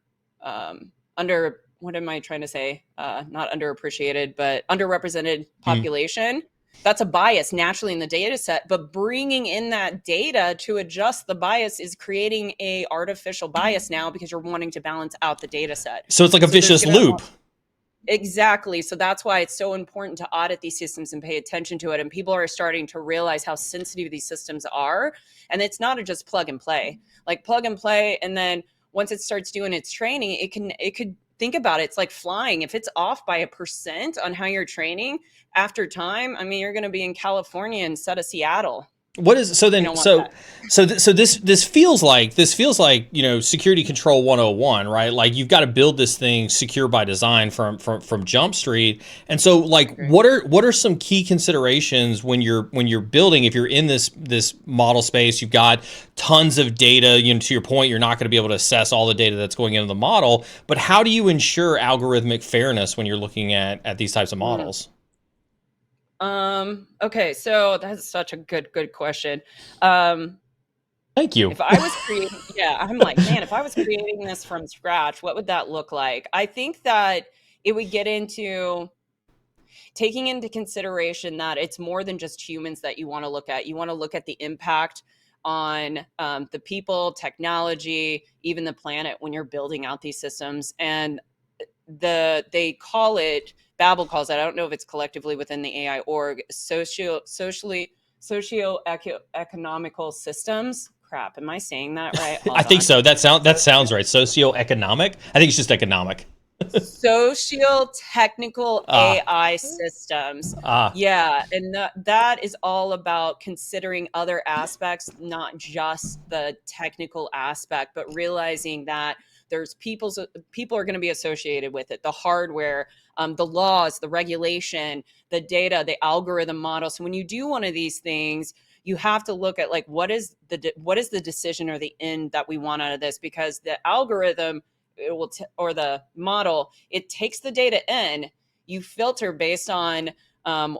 what am I trying to say? Not underappreciated, but underrepresented population. That's a bias naturally in the data set, but bringing in that data to adjust the bias is creating a artificial bias now, because you're wanting to balance out the data set. So it's like a vicious loop. Exactly. So that's why it's so important to audit these systems and pay attention to it. And people are starting to realize how sensitive these systems are. And it's not just plug and play, like plug and play. And then once it starts doing its training, it could think about it. It's like flying. If it's off by 1% on how you're training after time, I mean, you're going to be in California instead of Seattle. What is so then this feels like security control 101, right? Like you've got to build this thing secure by design from Jump Street. And so like what are some key considerations when you're building, if you're in this model space, you've got tons of data, to your point, you're not going to be able to assess all the data that's going into the model, but how do you ensure algorithmic fairness when you're looking at these types of models? Okay, so that's such a good question. Thank you. If I was creating, I'm like, man, if I was creating this from scratch, what would that look like? I think that it would get into taking into consideration that it's more than just humans that you want to look at. You want to look at the impact on the people, technology, even the planet when you're building out these systems. And they call it, Babel calls it, I don't know if it's collectively within the AI org, socio-economical systems. Crap, am I saying that right? I think so. That sounds right. Socio-economic? I think it's just economic. Social-technical AI systems. Yeah, and that is all about considering other aspects, not just the technical aspect, but realizing that there's people are going to be associated with it, the hardware, the laws, the regulation, the data, the algorithm model. So when you do one of these things, you have to look at like what is the decision or the end that we want out of this, because the algorithm or the model, it takes the data in, you filter based on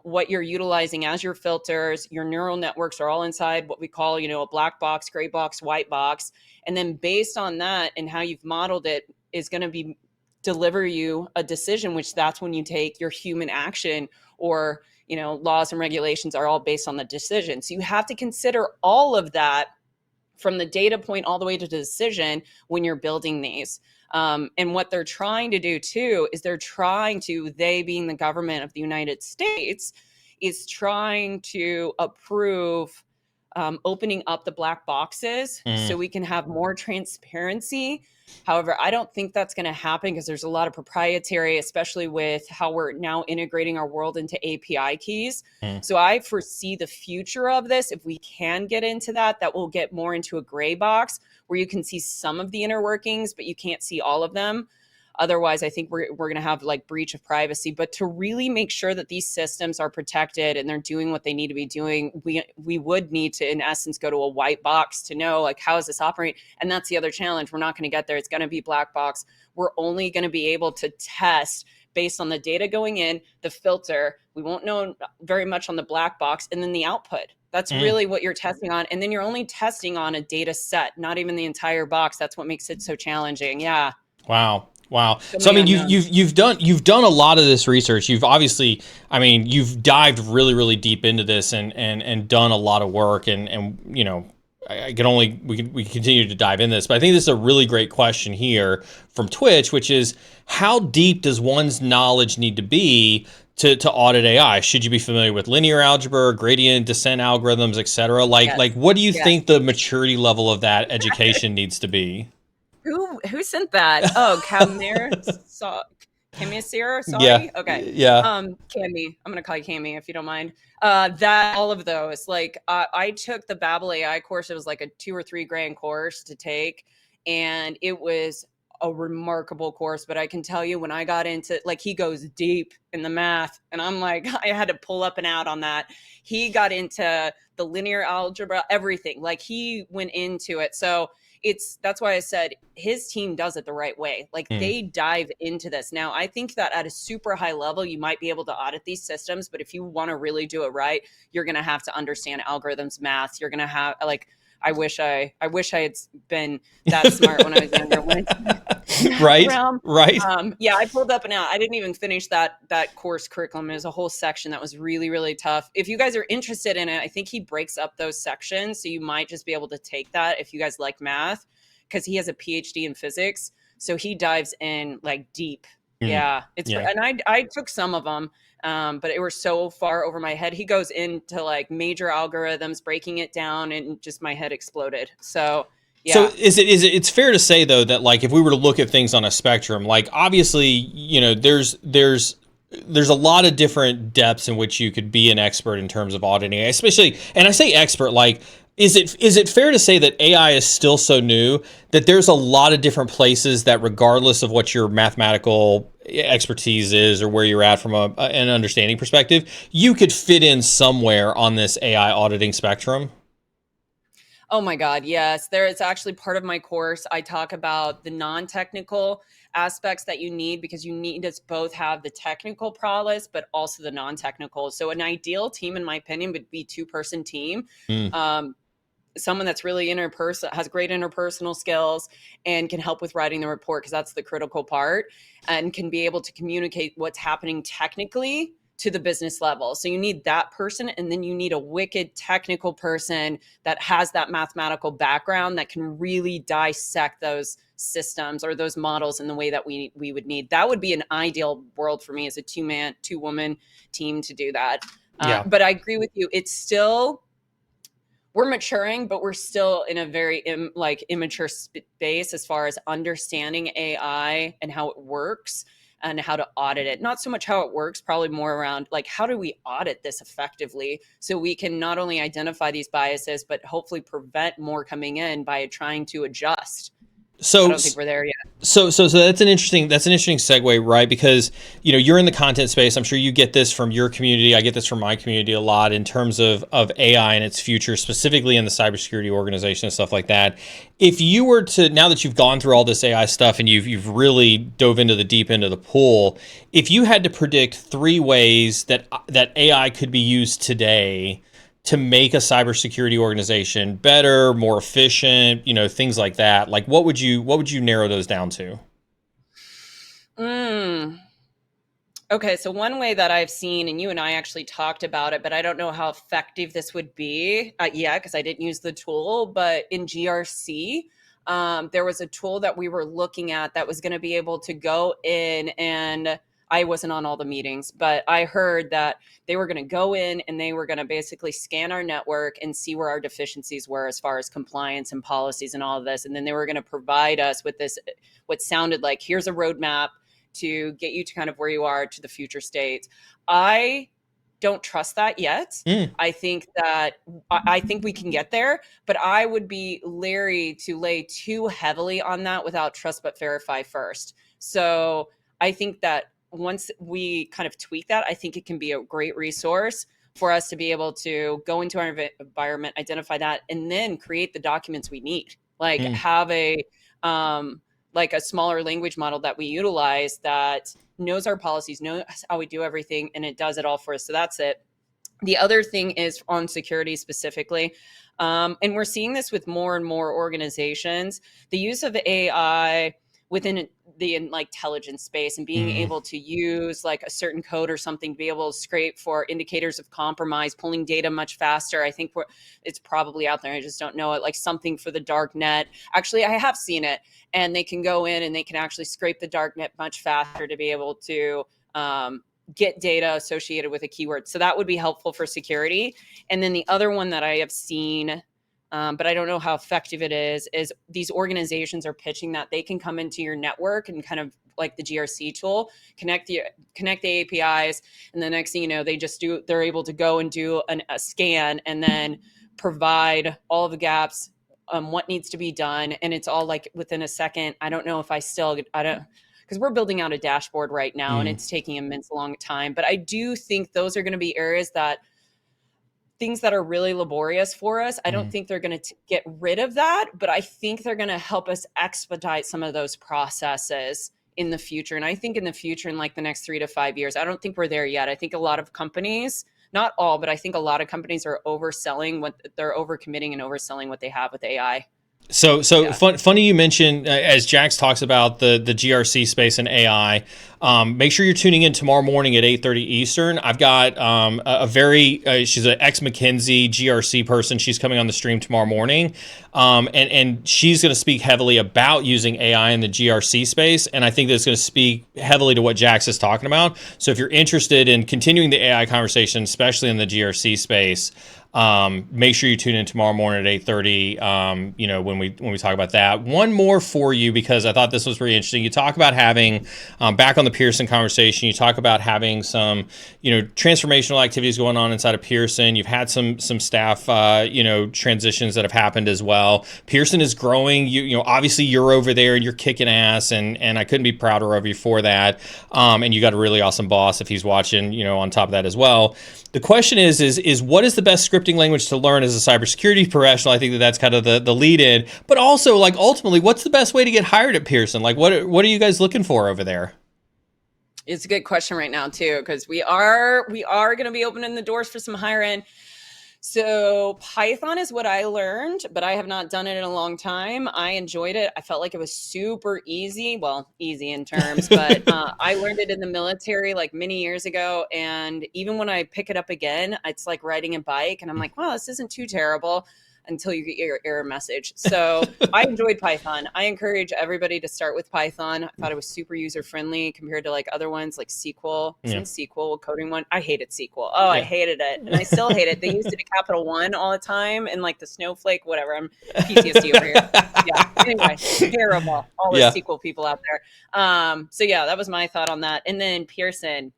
what you're utilizing as your filters. Your neural networks are all inside what we call, a black box, gray box, white box. And then based on that and how you've modeled it is going to deliver you a decision, which that's when you take your human action, or, laws and regulations are all based on the decision. So you have to consider all of that from the data point all the way to the decision when you're building these. And what they're trying to do too is they being the government of the United States, is trying to approve opening up the black boxes so we can have more transparency. However, I don't think that's going to happen because there's a lot of proprietary, especially with how we're now integrating our world into API keys. So I foresee the future of this. If we can get into that will get more into a gray box where you can see some of the inner workings, but you can't see all of them. Otherwise, I think we're going to have like breach of privacy. But to really make sure that these systems are protected and they're doing what they need to be doing, we would need to, in essence, go to a white box to know like how is this operate. And that's the other challenge. We're not going to get there. It's going to be black box. We're only going to be able to test based on the data going in, the filter. We won't know very much on the black box, and then the output. That's really what you're testing on. And then you're only testing on a data set, not even the entire box. That's what makes it so challenging. Yeah. Wow. So I mean, you've done a lot of this research. You've obviously, I mean, you've dived really, really deep into this and done a lot of work. And you know, we can continue to dive in this, but I think this is a really great question here from Twitch, which is how deep does one's knowledge need to be to audit AI? Should you be familiar with linear algebra, gradient descent algorithms, et cetera? Like what do you think the maturity level of that education needs to be? Who sent that? Oh, Camir Sierra, sorry. Yeah. Okay. Yeah. Cami. I'm gonna call you Cami if you don't mind. That all of those. Like I took the Babel AI course. It was like a 2 or 3 grand course to take, and it was a remarkable course. But I can tell you when I got into like he goes deep in the math, and I'm like I had to pull up and out on that. He got into the linear algebra, everything. Like he went into it. So that's why I said his team does it the right way. Like they dive into this. Now, I think that at a super high level, you might be able to audit these systems, but if you want to really do it right, you're going to have to understand algorithms, math. You're going to have like, I wish I had been that smart when I was younger. Right. Yeah, I pulled up and out. I didn't even finish that course curriculum. There's a whole section that was really, really tough. If you guys are interested in it, I think he breaks up those sections. So you might just be able to take that if you guys like math, because he has a PhD in physics. So he dives in like deep. Yeah. And I took some of them, but it was so far over my head. He goes into like major algorithms, breaking it down, and just my head exploded. So yeah. So it's fair to say though that like if we were to look at things on a spectrum, like obviously, you know, there's a lot of different depths in which you could be an expert in terms of auditing, especially, and I say expert, like is it fair to say that AI is still so new that there's a lot of different places that regardless of what your mathematical expertise is or where you're at from an understanding perspective, you could fit in somewhere on this AI auditing spectrum? Oh my God, yes. There is actually part of my course. I talk about the non-technical aspects that you need because you need to both have the technical prowess, but also the non-technical. So an ideal team, in my opinion, would be 2-person team. Someone that's really has great interpersonal skills and can help with writing the report because that's the critical part, and can be able to communicate what's happening technically to the business level. So you need that person, and then you need a wicked technical person that has that mathematical background that can really dissect those systems or those models in the way that we would need. That would be an ideal world for me as a 2-woman team to do that. But I agree with you. It's still, we're maturing, but we're still in a very immature space as far as understanding AI and how it works and how to audit it. Not so much how it works, probably more around like, how do we audit this effectively so we can not only identify these biases, but hopefully prevent more coming in by trying to adjust. So I don't think we're there yet. So that's an interesting segue, right? Because, you know, you're in the content space. I'm sure you get this from your community. I get this from my community a lot in terms of AI and its future, specifically in the cybersecurity organization and stuff like that. If you were to, now that you've gone through all this AI stuff and you've really dove into the deep end of the pool, if you had to predict 3 ways that AI could be used today to make a cybersecurity organization better, more efficient, you know, things like that, like what would you narrow those down to? Okay, so one way that I've seen, and you and I actually talked about it, but I don't know how effective this would be because I didn't use the tool, but in GRC, there was a tool that we were looking at that was going to be able to go in, and I wasn't on all the meetings, but I heard that they were going to go in and they were going to basically scan our network and see where our deficiencies were as far as compliance and policies and all of this. And then they were going to provide us with this, what sounded like, here's a roadmap to get you to kind of where you are to the future state. I don't trust that yet. I think we can get there, but I would be leery to lay too heavily on that without trust but verify first. So I think that once we kind of tweak that, I think it can be a great resource for us to be able to go into our environment, identify that, and then create the documents we need. Like have like a smaller language model that we utilize that knows our policies, knows how we do everything, and it does it all for us. So that's it. The other thing is on security specifically, and we're seeing this with more and more organizations, the use of AI within the like intelligence space and being able to use like a certain code or something to be able to scrape for indicators of compromise, pulling data much faster. I think it's probably out there. I just don't know it. Like something for the dark net. Actually, I have seen it, and they can go in and they can actually scrape the dark net much faster to be able to get data associated with a keyword. So that would be helpful for security. And then the other one that I have seen, but I don't know how effective it is these organizations are pitching that they can come into your network and kind of like the GRC tool, connect the APIs. And the next thing you know, they're able to go and do a scan and then provide all the gaps, what needs to be done. And it's all like within a second. I don't know if I don't, because we're building out a dashboard right now and it's taking immense long time. But I do think those are going to be areas that things that are really laborious for us. I don't think they're going to get rid of that, but I think they're going to help us expedite some of those processes in the future. And I think in the future, in like the next 3 to 5 years, I don't think we're there yet. I think a lot of companies, not all, but I think a lot of companies are overselling they're overcommitting and overselling what they have with AI. So funny you mentioned, as Jax talks about the GRC space and AI, make sure you're tuning in tomorrow morning at 8:30 Eastern. I've got she's an ex-McKinsey GRC person. She's coming on the stream tomorrow morning, and she's going to speak heavily about using AI in the GRC space, and I think that's going to speak heavily to what Jax is talking about. So if you're interested in continuing the AI conversation, especially in the GRC space, make sure you tune in tomorrow morning at 8:30. When we talk about that. One more for you, because I thought this was really interesting. You talk about having back on the Pearson conversation. You talk about having some transformational activities going on inside of Pearson. You've had some staff transitions that have happened as well. Pearson is growing. Obviously you're over there and you're kicking ass, and I couldn't be prouder of you for that. And you got a really awesome boss if he's watching. On top of that as well. The question is what is the best scripting language to learn as a cybersecurity professional? I think that's kind of the lead in, but also like ultimately, what's the best way to get hired at Pearson? Like what are you guys looking for over there? It's a good question right now too, because we are going to be opening the doors for some hiring. So Python is what I learned, but I have not done it in a long time. I enjoyed it. I felt like it was super easy. Well, easy in terms, but I learned it in the military like many years ago. And even when I pick it up again, it's like riding a bike and I'm like, wow, this isn't too terrible until you get your error message. So I enjoyed Python. I encourage everybody to start with Python. I thought it was super user-friendly compared to like other ones like SQL. Isn't SQL coding one? I hated SQL. I hated it. And I still hate it. They used it a capital one all the time and like the snowflake, whatever. I'm PTSD over here. Yeah. Anyway, terrible. All the SQL people out there. So yeah, that was my thought on that. And then Pearson.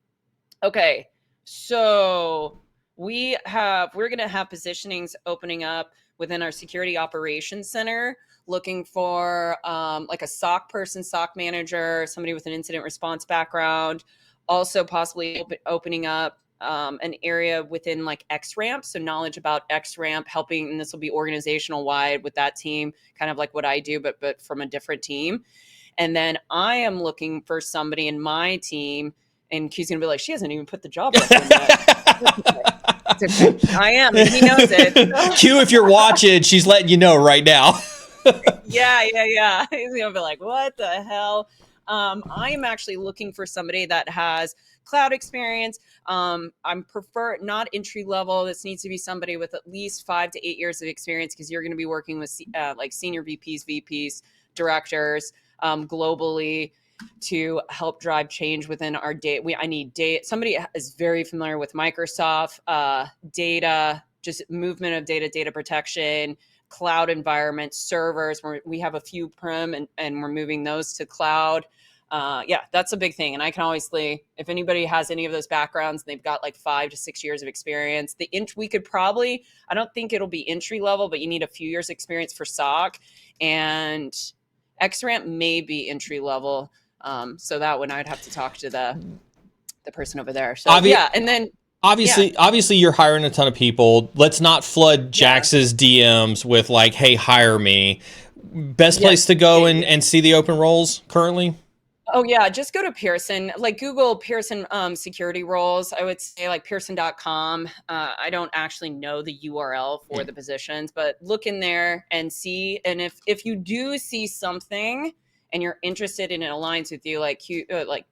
Okay. So we're going to have positionings opening up within our security operations center, looking for like a SOC person, SOC manager, somebody with an incident response background, also possibly opening up an area within like XRAMP. So knowledge about XRAMP, helping, and this will be organizational wide with that team, kind of like what I do, but from a different team. And then I am looking for somebody in my team, and Q's going to be like, she hasn't even put the job up yet. I am, and he knows it. Q, if you're watching, she's letting you know right now. Yeah. He's gonna be like, what the hell? I am actually looking for somebody that has cloud experience. I'm prefer not entry level. This needs to be somebody with at least 5 to 8 years of experience, because you're going to be working with like senior VPs, directors globally, to help drive change within our data. I need data. Somebody is very familiar with Microsoft data, just movement of data protection, cloud environments, servers. We have a few prem and we're moving those to cloud. That's a big thing. And I can always if anybody has any of those backgrounds, they've got like 5 to 6 years of experience. We could probably, I don't think it'll be entry level, but you need a few years experience for SOC, and XRAMP may be entry level. So that one I'd have to talk to the person over there. So yeah, and then obviously you're hiring a ton of people. Let's not flood Jax's DMs with like, hey, hire me. Best place to go and see the open roles currently? Oh yeah, just go to Pearson, like Google Pearson security roles. I would say like pearson.com. I don't actually know the URL for the positions, but look in there and see. And if you do see something and you're interested and it aligns with you, like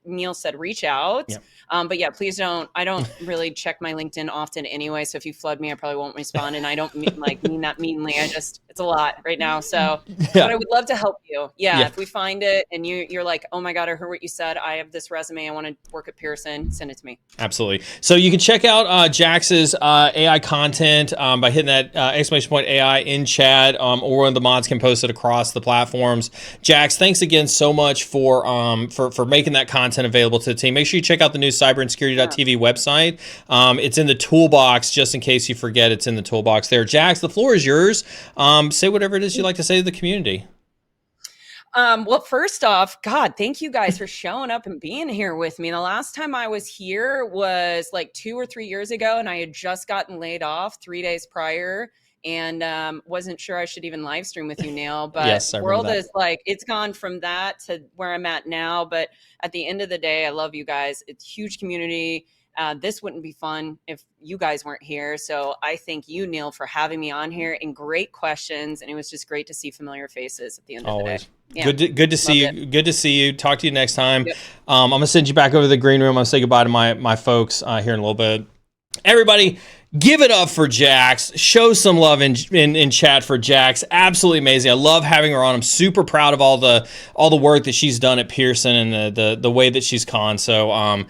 Neal said, reach out. Yeah. But yeah, please don't. I don't really check my LinkedIn often anyway. So if you flood me, I probably won't respond. And I don't mean that meanly. It's a lot right now. So, but I would love to help you. Yeah. If we find it and you're like, oh my God, I heard what you said. I have this resume. I want to work at Pearson. Send it to me. Absolutely. So you can check out Jax's AI content by hitting that exclamation point AI in chat, or one of the mods can post it across the platforms. Jax, thanks again so much for making that content available to the team. Make sure you check out the new cybersecurity.tv website. It's in the toolbox, just in case you forget. It's in the toolbox there. Jax, the floor is yours. Say whatever it is you'd like to say to the community. Well, first off, God, thank you guys for showing up and being here with me. The last time I was here was like 2 or 3 years ago, and I had just gotten laid off 3 days prior, and wasn't sure I should even live stream with you, Neal. But yes, world is like, it's gone from that to where I'm at now. But at the end of the day, I love you guys. It's a huge community. This wouldn't be fun if you guys weren't here. So I thank you, Neal, for having me on here, and great questions. And it was just great to see familiar faces at the end of the day. Yeah. Good to see you. Good to see you. Talk to you next time. Yep. I'm going to send you back over to the green room. I'm going to say goodbye to my folks here in a little bit. Everybody, give it up for Jax. Show some love in chat for Jax. Absolutely amazing. I love having her on. I'm super proud of all the work that she's done at Pearson and the way that she's gone. So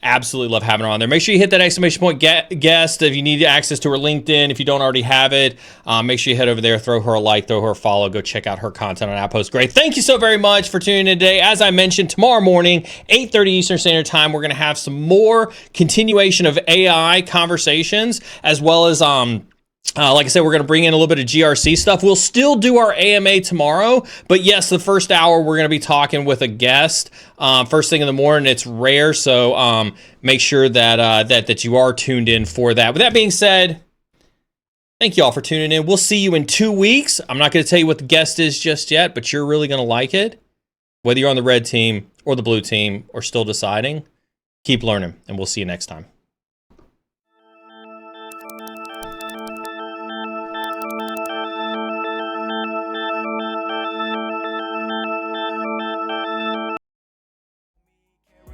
absolutely love having her on there. Make sure you hit that exclamation point guest if you need access to her LinkedIn. If you don't already have it, make sure you head over there, throw her a like, throw her a follow, go check out her content on Outpost. Great. Thank you so very much for tuning in today. As I mentioned, tomorrow morning, 8:30 Eastern Standard Time, we're going to have some more continuation of AI conversations, as well as like I said, we're going to bring in a little bit of GRC stuff. We'll still do our AMA tomorrow, but yes, the first hour we're going to be talking with a guest first thing in the morning. It's rare, so make sure that you are tuned in for that. With that being said, thank you all for tuning in. We'll see you in 2 weeks. I'm not going to tell you what the guest is just yet, but you're really going to like it. Whether you're on the red team or the blue team or still deciding, keep learning, and we'll see you next time.